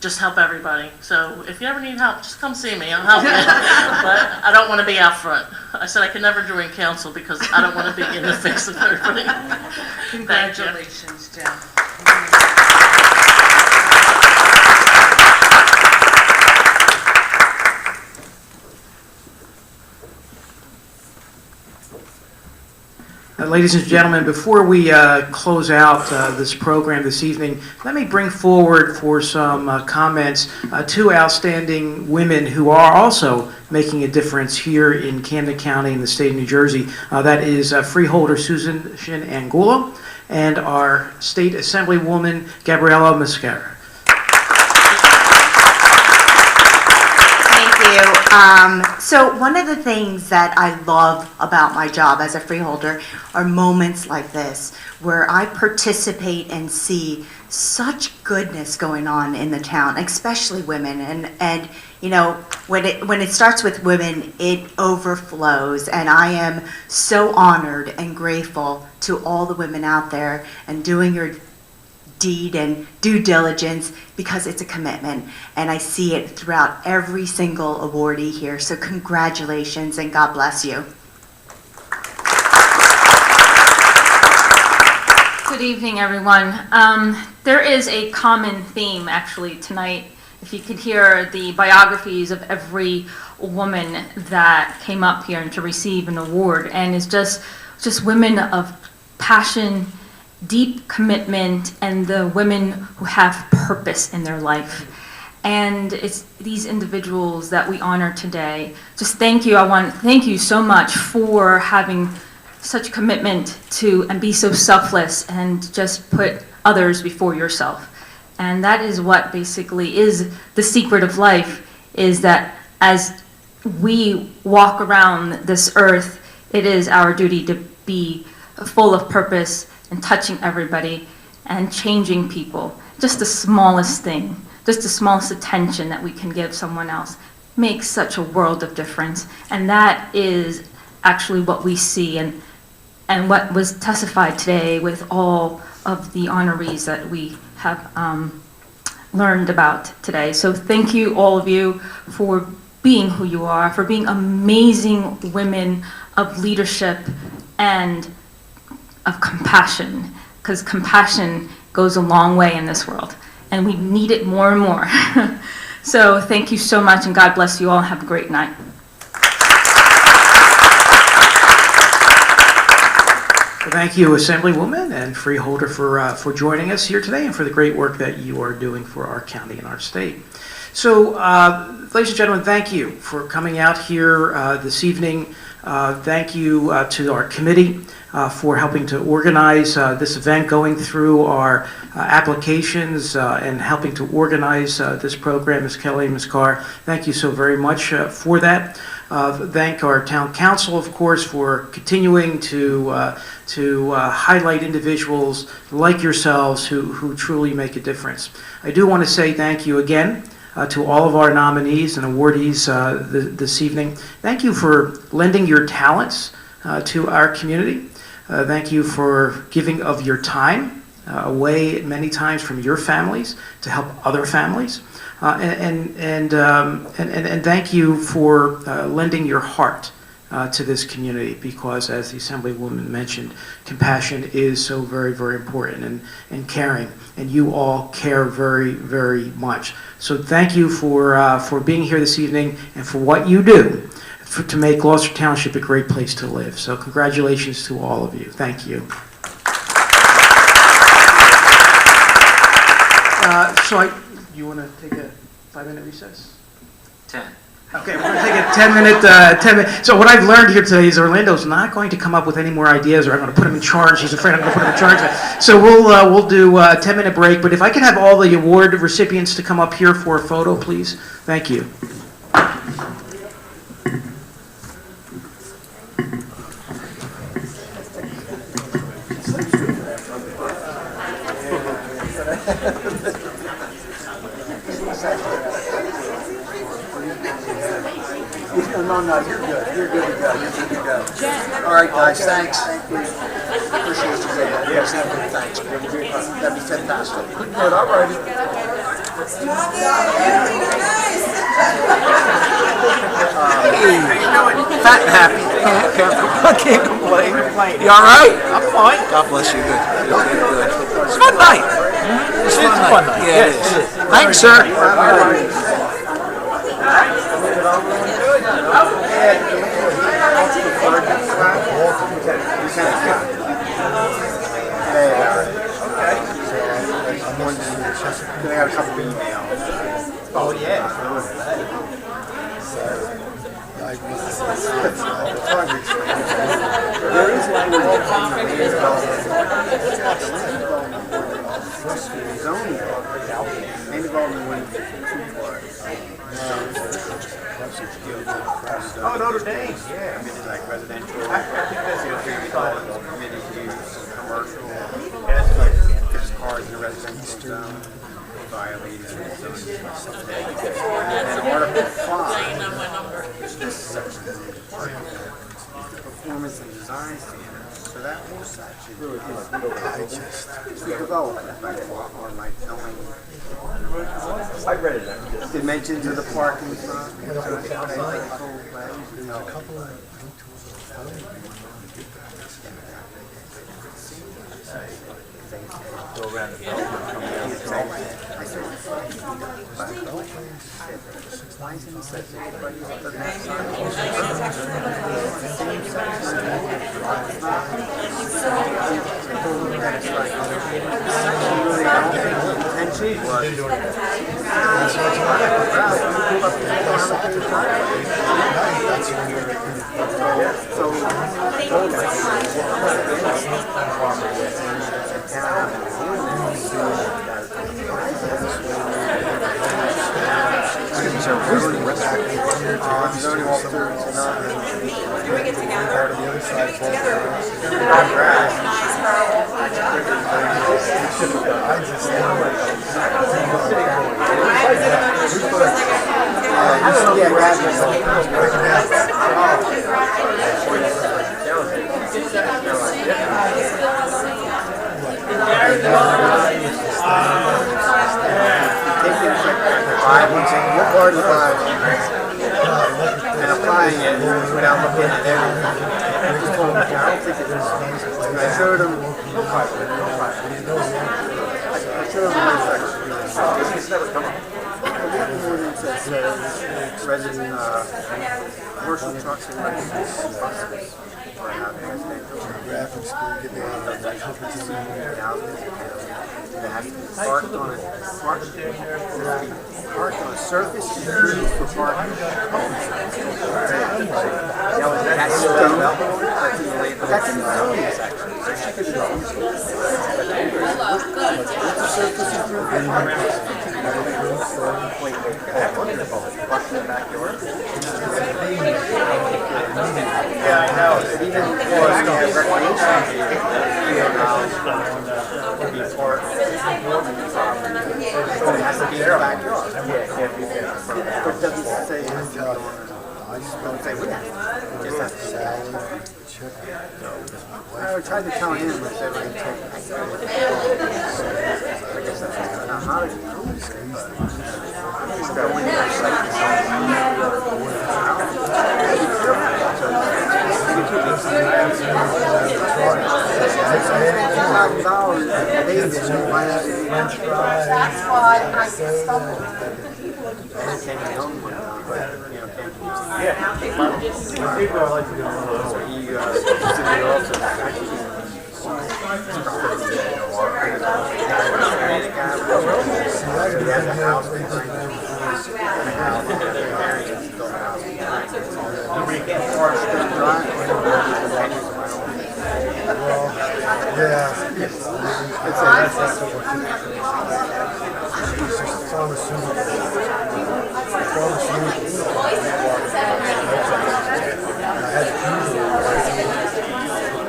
Speaker 10: just help everybody. So if you ever need help, just come see me. I'll help you. But I don't want to be out front. I said I could never join council because I don't want to be in the face of everybody.
Speaker 8: Congratulations, Jen.
Speaker 5: Ladies and gentlemen, before we close out this program this evening, let me bring forward for some comments 2 outstanding women who are also making a difference here in Camden County in the state of New Jersey. That is Freeholder Susan Angulo and our State Assemblywoman Gabriela Mascara.
Speaker 16: So one of the things that I love about my job as a freeholder are moments like this, where I participate and see such goodness going on in the town, especially women. And when it starts with women, it overflows. And I am so honored and grateful to all the women out there and doing your deed and due diligence, because it's a commitment, and I see it throughout every single awardee here. So congratulations and God bless you.
Speaker 17: Good evening, everyone. There is a common theme actually tonight. If you could hear the biographies of every woman that came up here and to receive an award, and it's just women of passion, deep commitment, and the women who have purpose in their life. And it's these individuals that we honor today. Just thank you. I want to thank you so much for having such commitment to and be so selfless and just put others before yourself. And that is what basically is the secret of life, is that as we walk around this earth, it is our duty to be full of purpose and touching everybody and changing people. Just the smallest thing, just the smallest attention that we can give someone else makes such a world of difference. And that is actually what we see and what was testified today with all of the honorees that we have learned about today. So thank you, all of you, for being who you are, for being amazing women of leadership and of compassion, because compassion goes a long way in this world, and we need it more and more. So thank you so much, and God bless you all. Have a great night.
Speaker 5: Thank you, Assemblywoman and Freeholder, for joining us here today and for the great work that you are doing for our county and our state. So, ladies and gentlemen, thank you for coming out here this evening. Thank you to our committee for helping to organize this event, going through our applications and helping to organize this program. Ms. Kelly and Ms. Carr, thank you so very much for that. Thank our town council, of course, for continuing to highlight individuals like yourselves who truly make a difference. I do want to say thank you again to all of our nominees and awardees this evening. Thank you for lending your talents to our community. Thank you for giving of your time away many times from your families to help other families. And thank you for lending your heart to this community, because, as the Assemblywoman mentioned, compassion is so very, very important, and caring, and you all care very, very much. So thank you for being here this evening and for what you do to make Gloucester Township a great place to live. So congratulations to all of you. Thank you. You want to take a 5-minute recess?
Speaker 3: 10.
Speaker 5: Okay, we're going to take a 10-minute. So what I've learned here today is Orlando's not going to come up with any more ideas, or I'm going to put him in charge. He's afraid I'm going to put him in charge. So we'll do a 10-minute break. But if I can have all the award recipients to come up here for a photo, please. Thank you.
Speaker 18: No, you're good. You're good to go. You're good to go. All right, guys, thanks. Appreciate you doing yes, thanks. That'd be fantastic. Good, all righty. Fat and happy. I can't complain. You all right? I'm fine. God bless you. Good. Good. It's a fun night. It's a fun night. Yeah, it is. Thanks, sir. They got a couple of emails. Oh, yeah. There is language zoning. Main development went too far. Oh, Notre Dame, yeah. It's like residential, community use, commercial. There's cars in a residential zone. Violated zoning. And Article 5 is this section. The performance and design standards. So that whole section is development or like knowing. I read it. Dimensions of the parking front. Go around the belt. Why isn't he such everybody that doesn't have and she zoning officer is not part of the other side. What part of the Bible? And applying it without looking at everything. I don't think it is. I showed him. I showed him it's never come up. Ordinance that says resident commercial trucks and buses are having graphics to get the houses. It has to be parked on a surface improved for parking. That's in the zoning section. What's a surface improvement? Yeah, I know. Even for recreation, it has to be in the backyard. Yeah, it can't be there. But it doesn't say it has to be on. I just don't say we have to. It just has to say. I tried to tell him that they would take. I guess that's good. I'm not
Speaker 14: That's why I stumbled.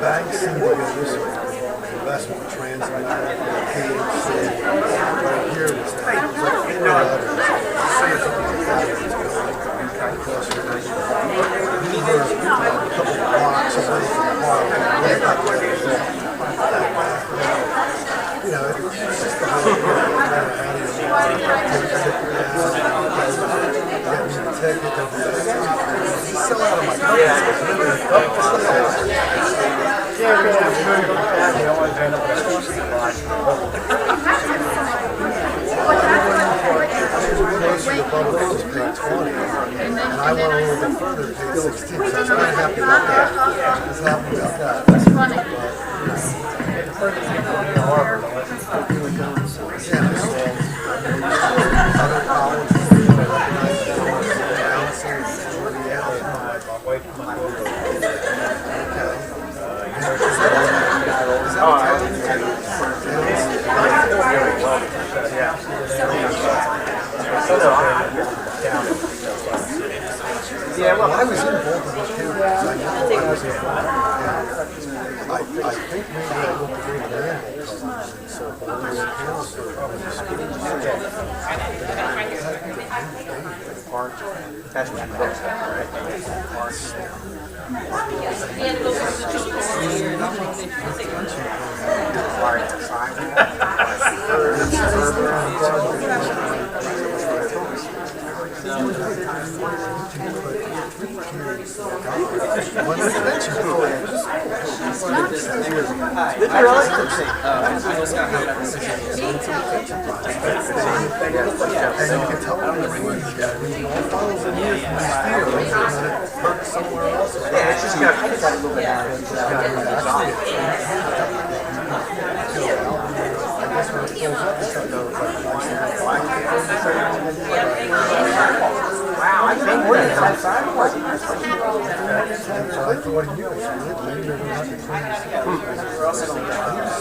Speaker 19: Banks seem to go this way. Investment transatlantic, right here was a couple of blocks away from the park. You know, it's just the whole sell out of my and I went a little bit further, paid 16, so I was kind of happy about that. I was happy about that. That's funny. Other colleges, they recognize yeah, well, I was in both of those campaigns. I was in I think maybe I looked at the animal so probably
Speaker 18: that's what wow, I think we're outside. I thought you were maybe they're going to have to clean this up.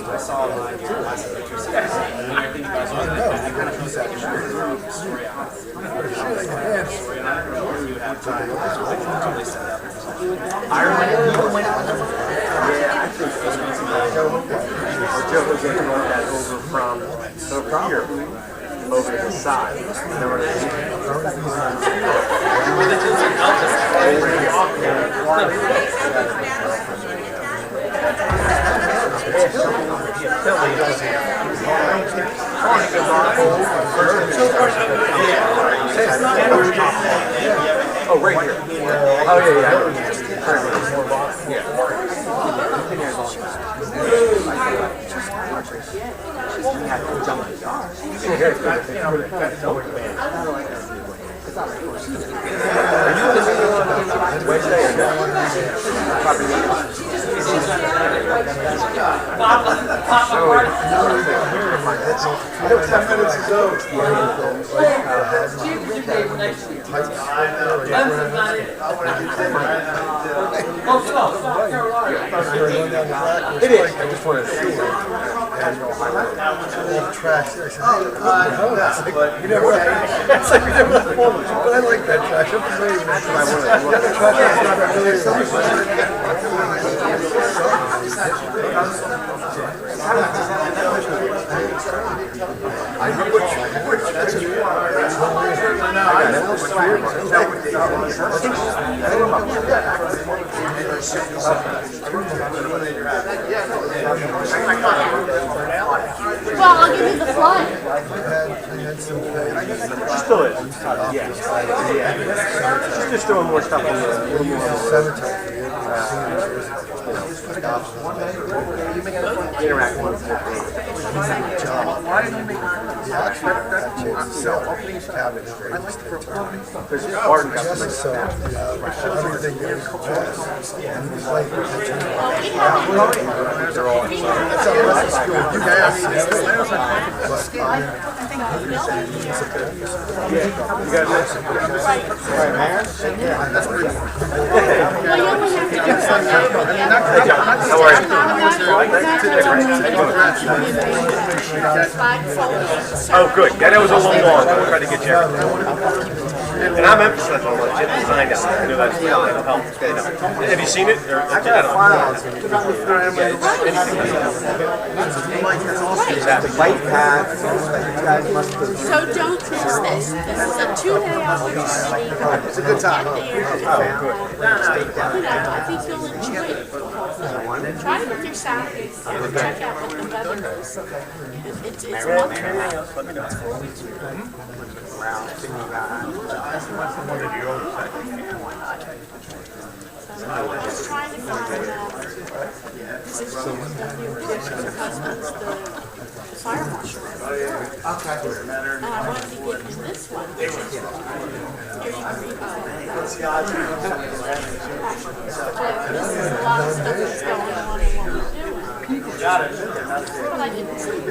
Speaker 18: I saw a line here last picture. I think you guys are going to piece that you have time. Ireland went out. Yeah, I think Joe was going to run that over from here. Over to the side.
Speaker 2: Oh, right here. Oh,
Speaker 19: It is. I just wanted to see it. And all the trash there. I said, hey, you never it's like we never left home. But I like that trash. I'm familiar with that. The other trash is not really I know which that's a
Speaker 14: Well, I'll give you the flyer.
Speaker 2: She still is. Yeah. She's just throwing more stuff in there. A little more interacting with There's Barton got they're all How are you? Oh, good. Yeah, that was a little long. I tried to get you everything. And I'm emphasizing on what Jim designed out there. I know that'll help. Have you seen it? I got it. Exactly. Light path.
Speaker 20: So don't miss this. This is a 2-day opportunity.
Speaker 19: It's a good time.
Speaker 20: Oh, good. You know, I think you'll enjoy it. Try to get your Saturdays and check out what the weather is. It's wonderful.
Speaker 2: Let me know.
Speaker 20: I was just trying to find the husband's the fire marshal. And I wanted to get him this one. Here you can read this is a lot of stuff that's going on and what we're doing. But I didn't see it.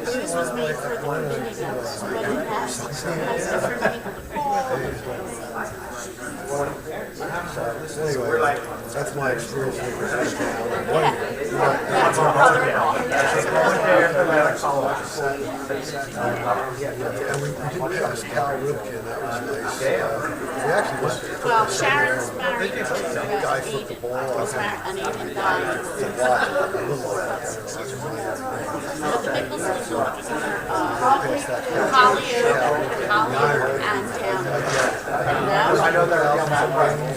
Speaker 20: This was made for the meeting notes, but it has different
Speaker 19: Anyway, that's my experience with and we did pass Cal Ripken, that was nice. We actually went
Speaker 20: well, Sharon's married to
Speaker 19: the guy flipped the ball off
Speaker 20: and Aiden died. But the Mickelson daughters are Holly and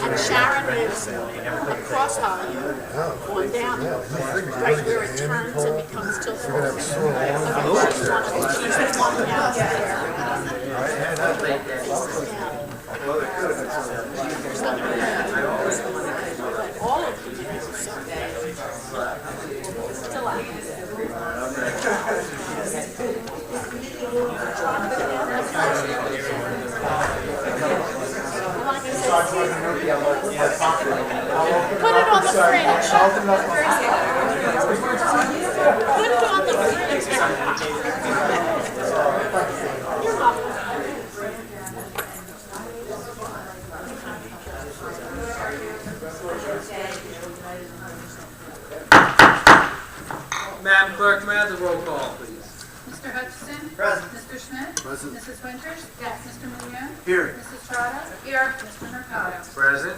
Speaker 20: and Sharon lives across Hollywood, going down, right where it turns and becomes till she's the one down there. All of them still out. Put it on the fridge. Put it on the fridge. You're welcome.
Speaker 3: Madam Clerk, may I have the roll call, please?
Speaker 1: Mr. Hutchison?
Speaker 3: Present.
Speaker 1: Mr. Schmidt?
Speaker 19: Present.
Speaker 1: Mrs. Winters? Yes. Mr. Munoz?
Speaker 3: Here.
Speaker 1: Mrs. Trotta? Here. Mr. Mercado?
Speaker 3: Present.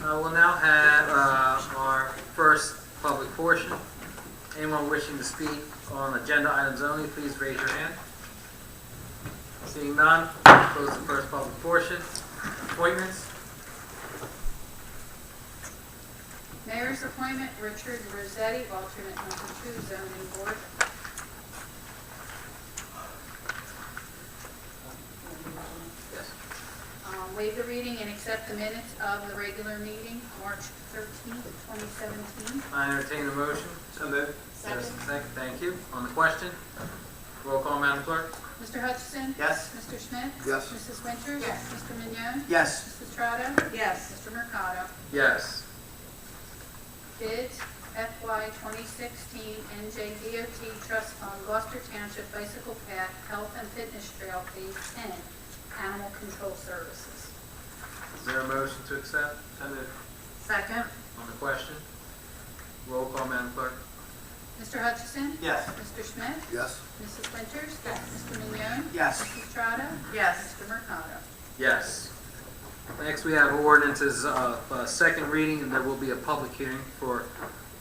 Speaker 3: We'll now have our first public portion. Anyone wishing to speak on agenda items only, please raise your hand. Seeing none, close the first public portion. Appointments.
Speaker 1: Mayor's appointment, Richard Rossetti, alternate number 2, Zoning Board. Waive the reading and accept the minutes of the regular meeting, March 13th, 2017.
Speaker 3: I entertain a motion.
Speaker 9: So moved.
Speaker 1: Second.
Speaker 3: Second, thank you. On the question? Roll call, Madam Clerk.
Speaker 1: Mr. Hutchison?
Speaker 9: Yes.
Speaker 1: Mr. Schmidt?
Speaker 19: Yes.
Speaker 1: Mrs. Winters? Yes. Mr. Mignon?
Speaker 12: Yes.
Speaker 1: Mrs. Trotta?
Speaker 10: Yes.
Speaker 1: Mr. Mercado?
Speaker 3: Yes.
Speaker 1: Bids FY 2016 NJDOT Trust Fund Gloucester Township Bicycle Path Health and Fitness Trail Phase 10 Animal Control Services.
Speaker 3: Is there a motion to accept?
Speaker 9: So moved.
Speaker 10: Second.
Speaker 3: On the question? Roll call, Madam Clerk.
Speaker 1: Mr. Hutchison?
Speaker 9: Yes.
Speaker 1: Mr. Schmidt?
Speaker 19: Yes.
Speaker 1: Mrs. Winters? Yes. Mr. Mignon?
Speaker 12: Yes.
Speaker 1: Mrs. Trotta?
Speaker 10: Yes.
Speaker 1: Mr. Mercado?
Speaker 3: Yes. Next, we have ordinances second reading, and there will be a public hearing for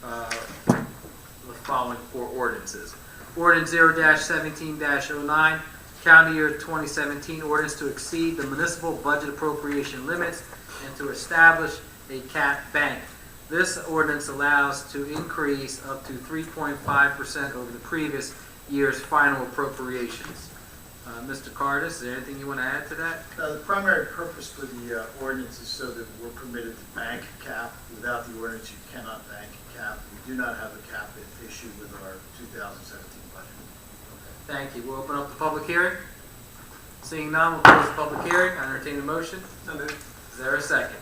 Speaker 3: the following 4 ordinances. Ordinance 0-17-09, County Year 2017 ordinance to exceed the municipal budget appropriation limits and to establish a cap bank. This ordinance allows to increase up to 3.5% over the previous year's final appropriations. Mr. Cardis, is there anything you want to add to that?
Speaker 21: The primary purpose for the ordinance is so that we're permitted to bank cap. Without the ordinance, you cannot bank cap. We do not have a cap issue with our 2017 budget.
Speaker 3: Thank you. We'll open up the public hearing. Seeing none, we'll close the public hearing. I entertain a motion.
Speaker 9: So moved.
Speaker 3: Is there a second?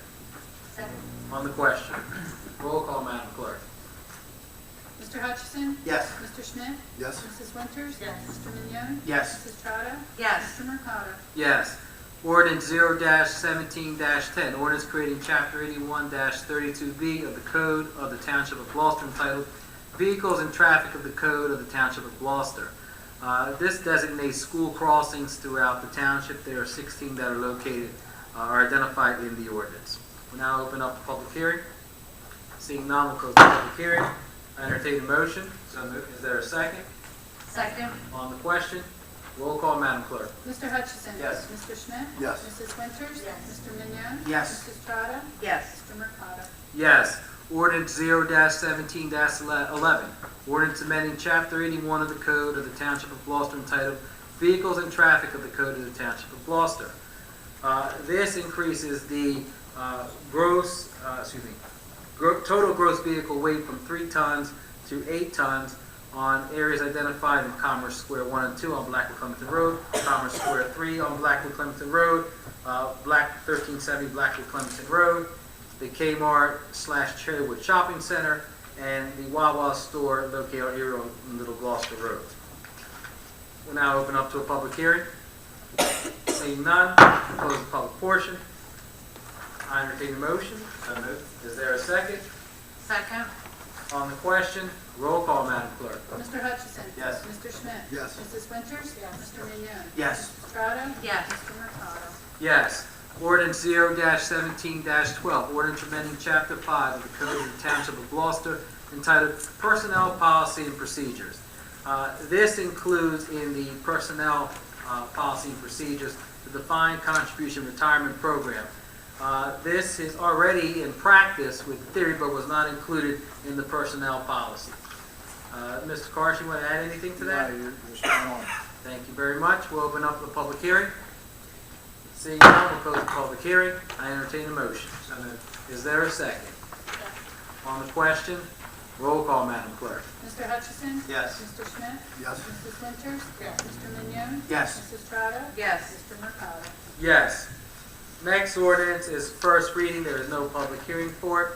Speaker 1: Second.
Speaker 3: On the question. Roll call, Madam Clerk.
Speaker 1: Mr. Hutchison?
Speaker 9: Yes.
Speaker 1: Mr. Schmidt?
Speaker 19: Yes.
Speaker 1: Mrs. Winters? Yes. Mr. Mignon?
Speaker 12: Yes.
Speaker 1: Mrs. Trotta?
Speaker 10: Yes.
Speaker 1: Mr. Mercado?
Speaker 3: Yes. Ordinance 0-17-10, ordinance creating Chapter 81-32B of the Code of the Township of Gloucester entitled Vehicles and Traffic of the Code of the Township of Gloucester. This designates school crossings throughout the township. There are 16 that are located, are identified in the ordinance. We'll now open up the public hearing. Seeing none, we'll close the public hearing. I entertain a motion.
Speaker 9: So moved.
Speaker 3: Is there a second?
Speaker 10: Second.
Speaker 3: On the question, roll call, Madam Clerk.
Speaker 1: Mr. Hutchison?
Speaker 9: Yes.
Speaker 1: Mr. Schmidt?
Speaker 19: Yes.
Speaker 1: Mrs. Winters? Yes. Mr. Mignon?
Speaker 12: Yes.
Speaker 1: Mrs. Trotta?
Speaker 10: Yes.
Speaker 1: Mr. Mercado?
Speaker 3: Yes. Ordinance 0-17-11. Ordinance amending Chapter 81 of the Code of the Township of Gloucester entitled Vehicles and Traffic of the Code of the Township of Gloucester. This increases the total gross vehicle weight from 3 tons to 8 tons on areas identified in Commerce Square 1 and 2 on Blackwood Clementon Road, Commerce Square 3 on Blackwood Clementon Road, 1370 Blackwood Clementon Road, the Kmart/Cherrywood Shopping Center, and the Wawa store located on Erie on Little Gloucester Road. We'll now open up to a public hearing. Seeing none, close the public portion. I entertain a motion.
Speaker 9: So moved.
Speaker 3: Is there a second?
Speaker 10: Second.
Speaker 3: On the question, roll call, Madam Clerk.
Speaker 1: Mr. Hutchison?
Speaker 9: Yes.
Speaker 1: Mr. Schmidt?
Speaker 19: Yes.
Speaker 1: Mrs. Winters? Yes. Mr. Mignon?
Speaker 12: Yes.
Speaker 1: Mrs. Trotta?
Speaker 10: Yes.
Speaker 1: Mr. Mercado?
Speaker 3: Yes. Ordinance 0-17-12, ordinance amending Chapter 5 of the Code of the Township of Gloucester entitled Personnel Policy and Procedures. This includes in the personnel policy and procedures the defined contribution retirement program. This is already in practice with theory, but was not included in the personnel policy. Mr. Karsh, you want to add anything to that?
Speaker 21: No, you're spot on.
Speaker 3: Thank you very much. We'll open up the public hearing. Seeing none, we'll close the public hearing. I entertain a motion.
Speaker 9: So moved.
Speaker 3: Is there a second? On the question, roll call, Madam Clerk.
Speaker 1: Mr. Hutchison?
Speaker 9: Yes.
Speaker 1: Mr. Schmidt?
Speaker 19: Yes.
Speaker 1: Mrs. Winters? Yes. Mr. Mignon?
Speaker 12: Yes.
Speaker 1: Mrs. Trotta?
Speaker 10: Yes.
Speaker 1: Mr. Mercado?
Speaker 3: Yes. Next ordinance is first reading. There is no public hearing for it.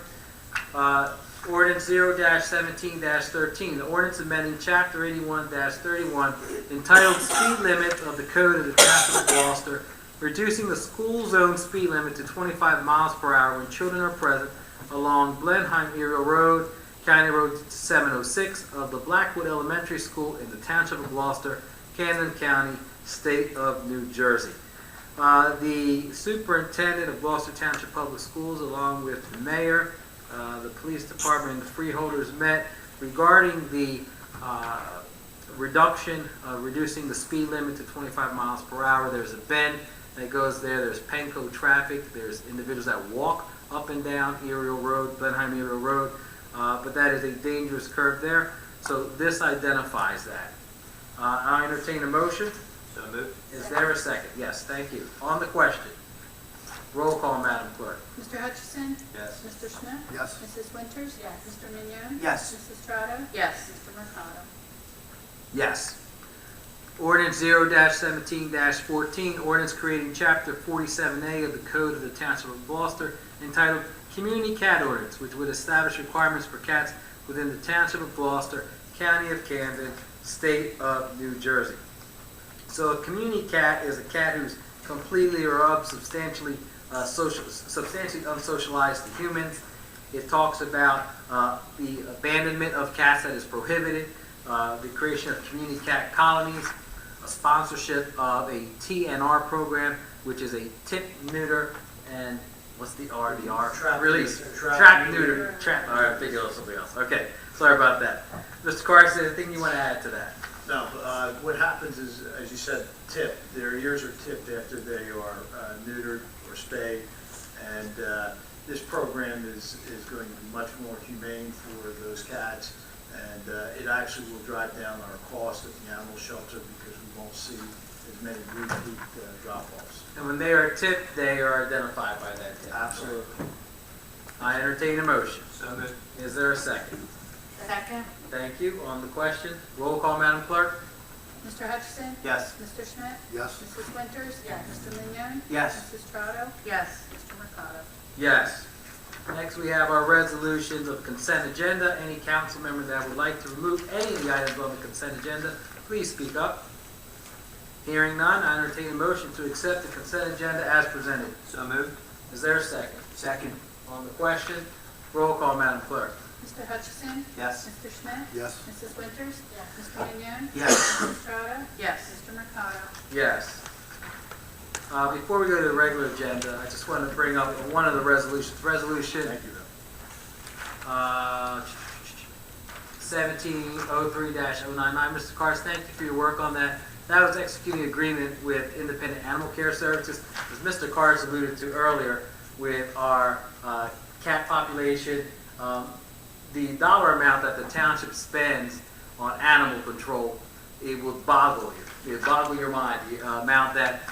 Speaker 3: Ordinance 0-17-13, the ordinance amending Chapter 81-31 entitled Speed Limit of the Code of the Township of Gloucester, reducing the school zone speed limit to 25 miles per hour when children are present along Blenheim-Eriel Road, County Road 706 of the Blackwood Elementary School in the Township of Gloucester, Camden County, State of New Jersey. The Superintendent of Gloucester Township Public Schools, along with the Mayor, the Police Department, and the freeholders met regarding the reducing the speed limit to 25 miles per hour. There's a bend that goes there. There's Penco traffic. There's individuals that walk up and down Eriel Road, Blenheim-Eriel Road. but that is a dangerous curve there. So this identifies that. I entertain a motion.
Speaker 9: So moved.
Speaker 3: Is there a second? Yes, thank you. On the question, roll call, Madam Clerk.
Speaker 1: Mr. Hutchison?
Speaker 9: Yes.
Speaker 1: Mr. Schmidt?
Speaker 19: Yes.
Speaker 1: Mrs. Winters? Yes. Mr. Mignon?
Speaker 12: Yes.
Speaker 1: Mrs. Strato?
Speaker 8: Yes.
Speaker 1: Mr. Mercado?
Speaker 3: Yes. Ordinance 0-17-14, ordinance creating Chapter 47A of the Code of the Township of Gloucester entitled Community Cat Ordinance, which would establish requirements for cats within the Township of Gloucester, County of Camden, State of New Jersey. So a community cat is a cat who's completely or substantially unsocialized to humans. It talks about the abandonment of cats that is prohibited, the creation of community cat colonies, a sponsorship of a TNR program, which is a tip, neuter, and what's the R? The R?
Speaker 21: Trap,
Speaker 3: Release.
Speaker 21: neuter.
Speaker 3: Trap, neuter. Trap. All right, I think it was something else. Okay, sorry about that. Mr. Carson, anything you want to add to that?
Speaker 21: No, what happens is, as you said, tip. Their ears are tipped after they are neutered or spayed, and this program is going to be much more humane for those cats, and it actually will drive down our cost at the animal shelter because we won't see as many repeat drop-offs.
Speaker 3: And when they are tipped, they are identified by that tip.
Speaker 21: Absolutely.
Speaker 3: I entertain a motion.
Speaker 9: So moved.
Speaker 3: Is there a second?
Speaker 8: Second.
Speaker 3: Thank you. On the question, roll call, Madam Clerk.
Speaker 1: Mr. Hutchison?
Speaker 9: Yes.
Speaker 1: Mr. Schmidt?
Speaker 19: Yes.
Speaker 1: Mrs. Winters?
Speaker 8: Yes.
Speaker 1: Mr. Mignon?
Speaker 12: Yes.
Speaker 1: Mrs. Strato?
Speaker 8: Yes.
Speaker 1: Mr. Mercado?
Speaker 3: Yes. Next, we have our resolutions of consent agenda. Any council member that would like to remove any of the items on the consent agenda, please speak up. Hearing none, I entertain a motion to accept the consent agenda as presented.
Speaker 9: So moved.
Speaker 3: Is there a second?
Speaker 12: Second.
Speaker 3: On the question, roll call, Madam Clerk.
Speaker 1: Mr. Hutchison?
Speaker 9: Yes.
Speaker 1: Mr. Schmidt?
Speaker 19: Yes.
Speaker 1: Mrs. Winters? Yes. Mr. Mignon?
Speaker 12: Yes.
Speaker 1: Mrs. Strato?
Speaker 8: Yes.
Speaker 1: Mr. Mercado?
Speaker 3: Yes. Before we go to the regular agenda, I just want to bring up one of the resolutions. Resolution 1703-099. Mr. Carson, thank you for your work on that. That was executing agreement with Independent Animal Care Services, as Mr. Carson alluded to earlier, with our cat population. The dollar amount that the township spends on animal control, it will boggle you. It will boggle your mind, the amount that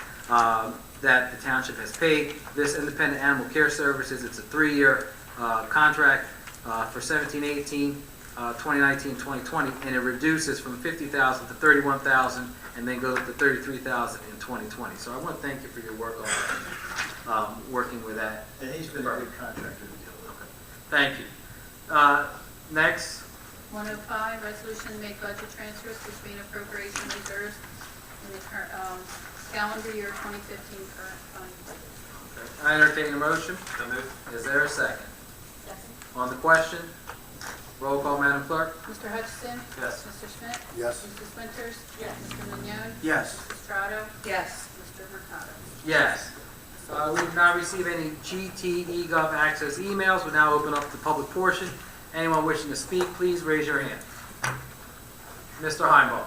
Speaker 3: that the township has paid. This Independent Animal Care Services, it's a 3-year contract for 17-18, 2019-2020, and it reduces from $50,000 to $31,000, and then goes up to $33,000 in 2020. So I want to thank you for your work on that, working with that.
Speaker 21: And he's been a good contractor to deal with.
Speaker 3: Okay. Thank you. Next.
Speaker 1: 105, resolution to make budget transfers between appropriation reserves in the current calendar year 2015 current fund.
Speaker 3: Okay. I entertain a motion.
Speaker 9: So moved.
Speaker 3: Is there a second? On the question, roll call, Madam Clerk.
Speaker 1: Mr. Hutchison?
Speaker 9: Yes.
Speaker 1: Mr. Schmidt?
Speaker 19: Yes.
Speaker 1: Mrs. Winters? Yes. Mr. Mignon?
Speaker 12: Yes.
Speaker 1: Mrs. Strato?
Speaker 8: Yes.
Speaker 1: Mr. Mercado?
Speaker 3: Yes. We did not receive any GT eGov access emails. We now open up the public portion. Anyone wishing to speak, please raise your hand. Mr. Heimbaugh.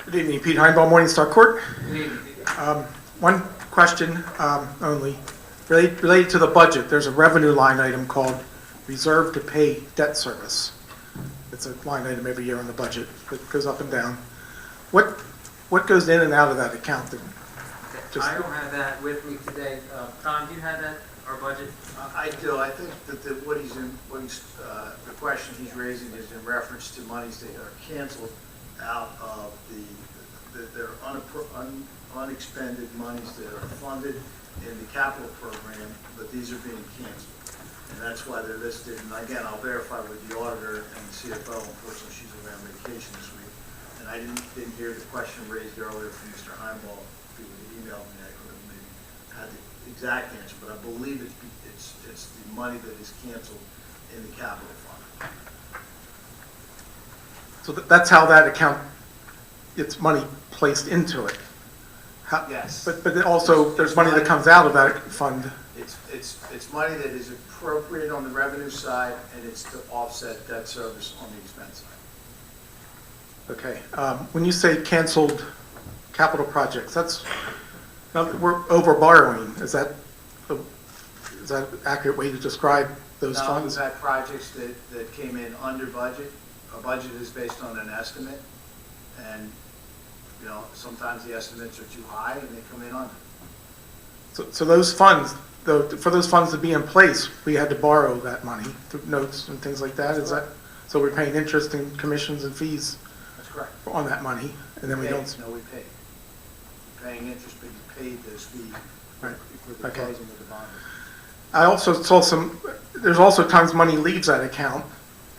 Speaker 4: Good evening, Pete Heimbaugh, Morningstar Court.
Speaker 3: Good evening.
Speaker 4: One question only, related to the budget. There's a revenue line item called Reserve to Pay Debt Service. It's a line item every year in the budget that goes up and down. What goes in and out of that account?
Speaker 21: Just-
Speaker 3: I don't have that with me today. Tom, do you have that, our budget?
Speaker 21: I do. I think that the question he's raising is in reference to monies that are canceled out of their unexpended monies that are funded in the capital program, but these are being canceled. And that's why they're listed. And again, I'll verify with the auditor and the CFO. Unfortunately, she's away on vacation this week. And I didn't hear the question raised earlier from Mr. Heimbaugh. If he would have emailed me, I could have maybe had the exact answer. But I believe it's the money that is canceled in the capital fund.
Speaker 4: So that's how that account, it's money placed into it.
Speaker 21: Yes.
Speaker 4: But also, there's money that comes out of that fund.
Speaker 21: It's money that is appropriated on the revenue side, and it's to offset debt service on the expense side.
Speaker 4: Okay. When you say canceled capital projects, we're over borrowing. Is that Is that an accurate way to describe those
Speaker 21: Now,
Speaker 4: funds?
Speaker 21: we've had projects that came in under budget. A budget is based on an estimate, and, you know, sometimes the estimates are too high and they come in under.
Speaker 4: So those funds, for those funds to be in place, we had to borrow that money through notes and things like that? Is that, so we're paying interest and commissions and fees
Speaker 21: That's correct.
Speaker 4: on that money, and then we don't?
Speaker 21: No, we paid. Paying interest, but you paid those fees
Speaker 4: Right.
Speaker 21: for the
Speaker 4: Okay.
Speaker 21: closing of the bond.
Speaker 4: I also saw there's also times money leaves that account.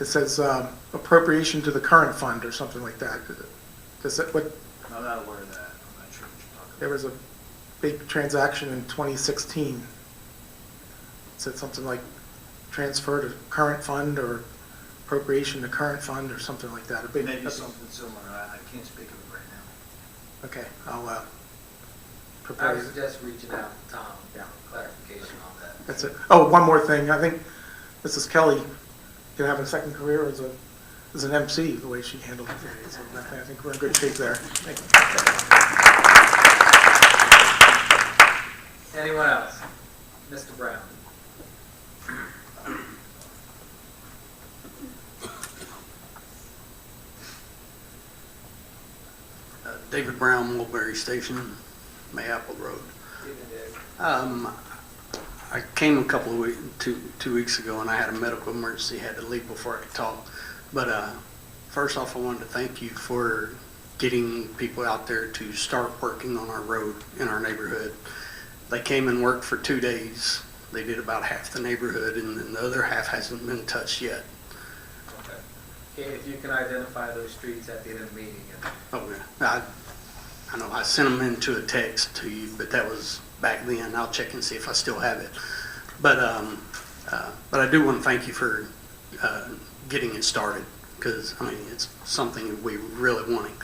Speaker 4: It says appropriation to the current fund or something like that. Does that, what,
Speaker 21: I'm not aware of that. I'm not sure what you're talking about.
Speaker 4: there was a big transaction in 2016. It said something like transfer to current fund or appropriation to current fund or something like that.
Speaker 21: Maybe something similar. I can't speak of it right now.
Speaker 4: Okay, I'll
Speaker 3: I
Speaker 4: prepare.
Speaker 3: would suggest reaching out to Tom, clarification on that.
Speaker 4: That's it. Oh, one more thing. I think Mrs. Kelly can have a second career as an MC, the way she handled it. So I think we're in good shape there. Thank you.
Speaker 3: Anyone else? Mr. Brown?
Speaker 6: David Brown, Mulberry Station, Mayapple Road. I came a couple of weeks, two weeks ago, and I had a medical emergency, had to leave before I could talk. But first off, I wanted to thank you for getting people out there to start working on our road in our neighborhood. They came and worked for 2 days. They did about half the neighborhood, and then the other half hasn't been touched yet.
Speaker 3: Okay, if you can identify those streets at the end of the meeting.
Speaker 6: Oh, yeah. I know I sent them into a text to you, but that was back then. I'll check and see if I still have it. But I do want to thank you for getting it started, because, I mean, it's something that we're really wanting.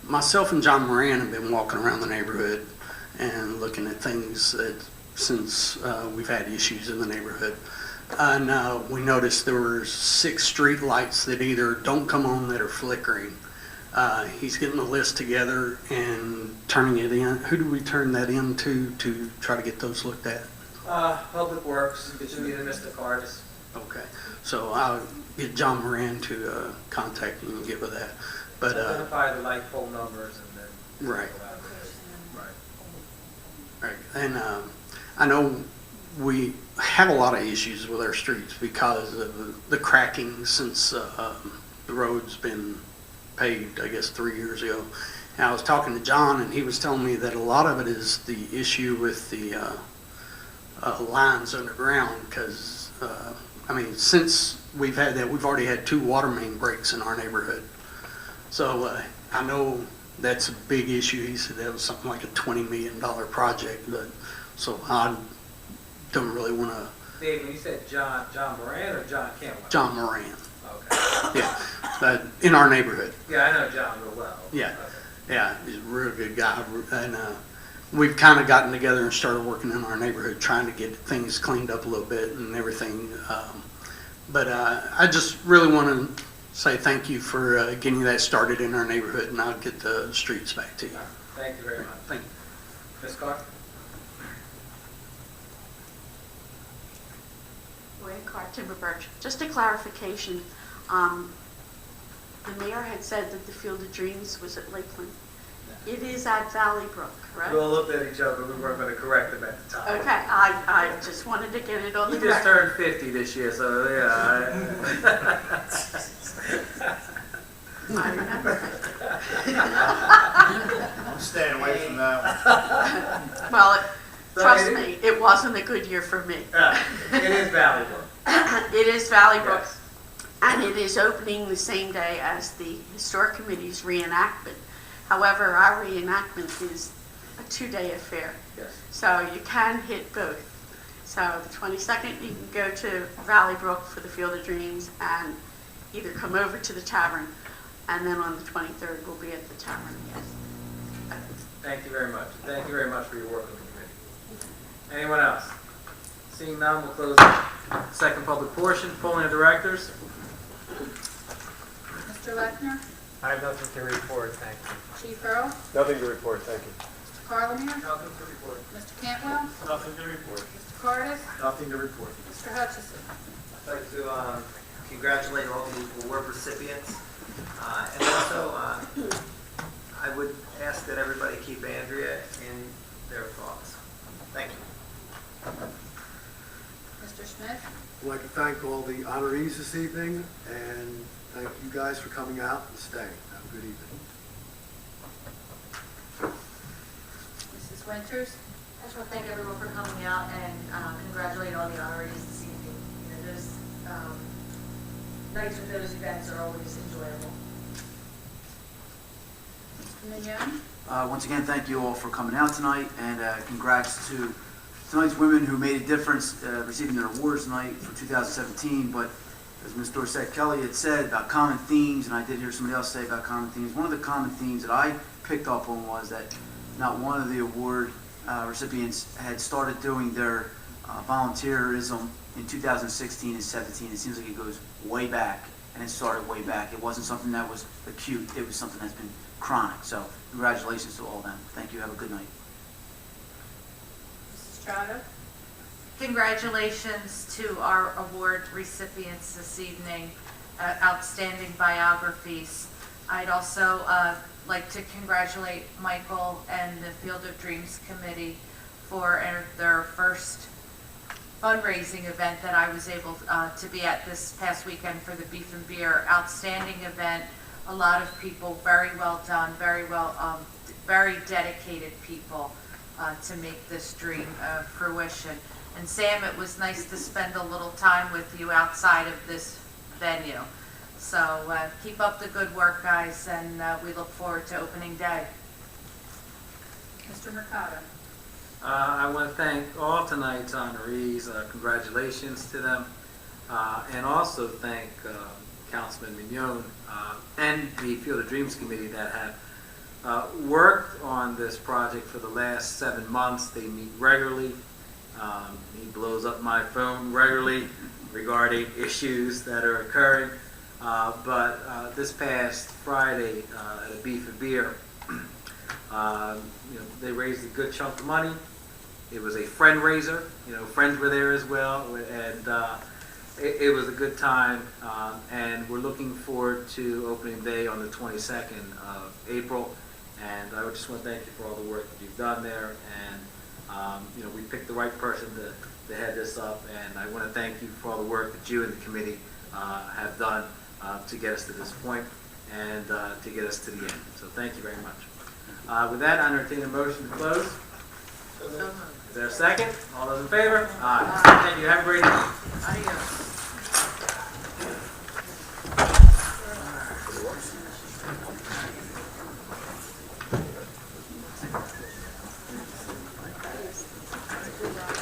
Speaker 6: Myself and John Moran have been walking around the neighborhood and looking at things that since we've had issues in the neighborhood. And we noticed there were 6 street lights that either don't come on that are flickering. He's getting the list together and turning it in. Who do we turn that into to try to get those looked at?
Speaker 3: Public Works, it should be the Mr. Cardis.
Speaker 6: Okay, so I'll get John Moran to contact you and get with that. But
Speaker 3: Identify the light pole numbers and then.
Speaker 6: Right.
Speaker 3: Right.
Speaker 6: Right, and I know we have a lot of issues with our streets because of the cracking since the road's been paved, I guess, 3 years ago. And I was talking to John, and he was telling me that a lot of it is the issue with the lines underground, because, I mean, since we've had that, we've already had 2 water main breaks in our neighborhood. So I know that's a big issue. He said that was something like a $20 million project, but so I don't really want to.
Speaker 3: Dave, when you said John Moran or John Campbell?
Speaker 6: John Moran.
Speaker 3: Okay.
Speaker 6: Yeah, in our neighborhood.
Speaker 3: Yeah, I know John real well.
Speaker 6: Yeah, yeah, he's a real good guy, and we've kind of gotten together and started working in our neighborhood, trying to get things cleaned up a little bit and everything. But I just really want to say thank you for getting that started in our neighborhood, and I'll get the streets back to you.
Speaker 3: Thank you very much.
Speaker 6: Thank you.
Speaker 3: Ms. Carr?
Speaker 20: Wayne Carr, Timber Birch. Just a clarification. The mayor had said that the Field of Dreams was at Lakeland. It is at Valley Brook, correct?
Speaker 3: We all looked at each other, we weren't going to correct him at the time.
Speaker 20: Okay, I just wanted to get it on the
Speaker 3: He just
Speaker 20: record.
Speaker 3: turned 50 this year, so yeah.
Speaker 20: I remember.
Speaker 21: I'm staying away from that one.
Speaker 20: Well, trust me, it wasn't a good year for me.
Speaker 3: It is Valley Brook.
Speaker 20: It is Valley Brook, and it is opening the same day as the Historic Committee's reenactment. However, our reenactment is a 2-day affair.
Speaker 3: Yes.
Speaker 20: So you can hit both. So the 22nd, you can go to Valley Brook for the Field of Dreams and either come over to the tavern, and then on the 23rd, we'll be at the tavern, yes.
Speaker 3: Thank you very much. Thank you very much for your work on the committee. Anyone else? Seeing none, we'll close the second public portion. Polling of directors.
Speaker 1: Mr. Lechner?
Speaker 2: I have nothing to report, thank you.
Speaker 1: Chief Earl?
Speaker 2: Nothing to report, thank you.
Speaker 1: Parliament?
Speaker 21: Nothing to report.
Speaker 1: Mr. Cantwell?
Speaker 21: Nothing to report.
Speaker 1: Mr. Cardis?
Speaker 21: Nothing to report.
Speaker 1: Mr. Hutchison?
Speaker 9: I'd like to congratulate all the award recipients. And also, I would ask that everybody keep Andrea in their thoughts. Thank you.
Speaker 1: Mr. Smith?
Speaker 19: I'd like to thank all the honorees this evening, and thank you guys for coming out and staying. Have a good evening.
Speaker 1: Mrs. Winters?
Speaker 10: I just want to thank everyone for coming out and congratulate all the honorees this evening. You know, those nights with those events are always enjoyable.
Speaker 1: Mr. Mignon?
Speaker 12: Once again, thank you all for coming out tonight, and congrats to tonight's women who made a difference receiving their awards tonight for 2017. But as Ms. Dorsett Kelly had said about common themes, and I did hear somebody else say about common themes, one of the common themes that I picked up on was that not one of the award recipients had started doing their volunteerism in 2016 and 17. It seems like it goes way back, and it started way back. It wasn't something that was acute. It was something that's been chronic. So congratulations to all of them. Thank you. Have a good night.
Speaker 1: Mrs. Trotter?
Speaker 8: Congratulations to our award recipients this evening, outstanding biographies. I'd also like to congratulate Michael and the Field of Dreams Committee for their first fundraising event that I was able to be at this past weekend for the Beef and Beer. Outstanding event. A lot of people, very well done, very dedicated people to make this dream a fruition. And Sam, it was nice to spend a little time with you outside of this venue. So keep up the good work, guys, and we look forward to opening day.
Speaker 1: Mr. Mercado?
Speaker 3: I want to thank all tonight's honorees. Congratulations to them. And also thank Councilman Mignon and the Field of Dreams Committee that have worked on this project for the last 7 months. They meet regularly. He blows up my phone regularly regarding issues that are occurring. But this past Friday at a Beef and Beer, they raised a good chunk of money. It was a friend raiser. Friends were there as well, and it was a good time. And we're looking forward to opening day on the 22nd of April. And I just want to thank you for all the work that you've done there. And we picked the right person to head this up. And I want to thank you for all the work that you and the committee have done to get us to this point and to get us to the end. So thank you very much. With that, I entertain a motion to close. Is there a second? All those in favor? Aye. Thank you. Have a great evening.
Speaker 8: Adios.
Speaker 1: Thank you.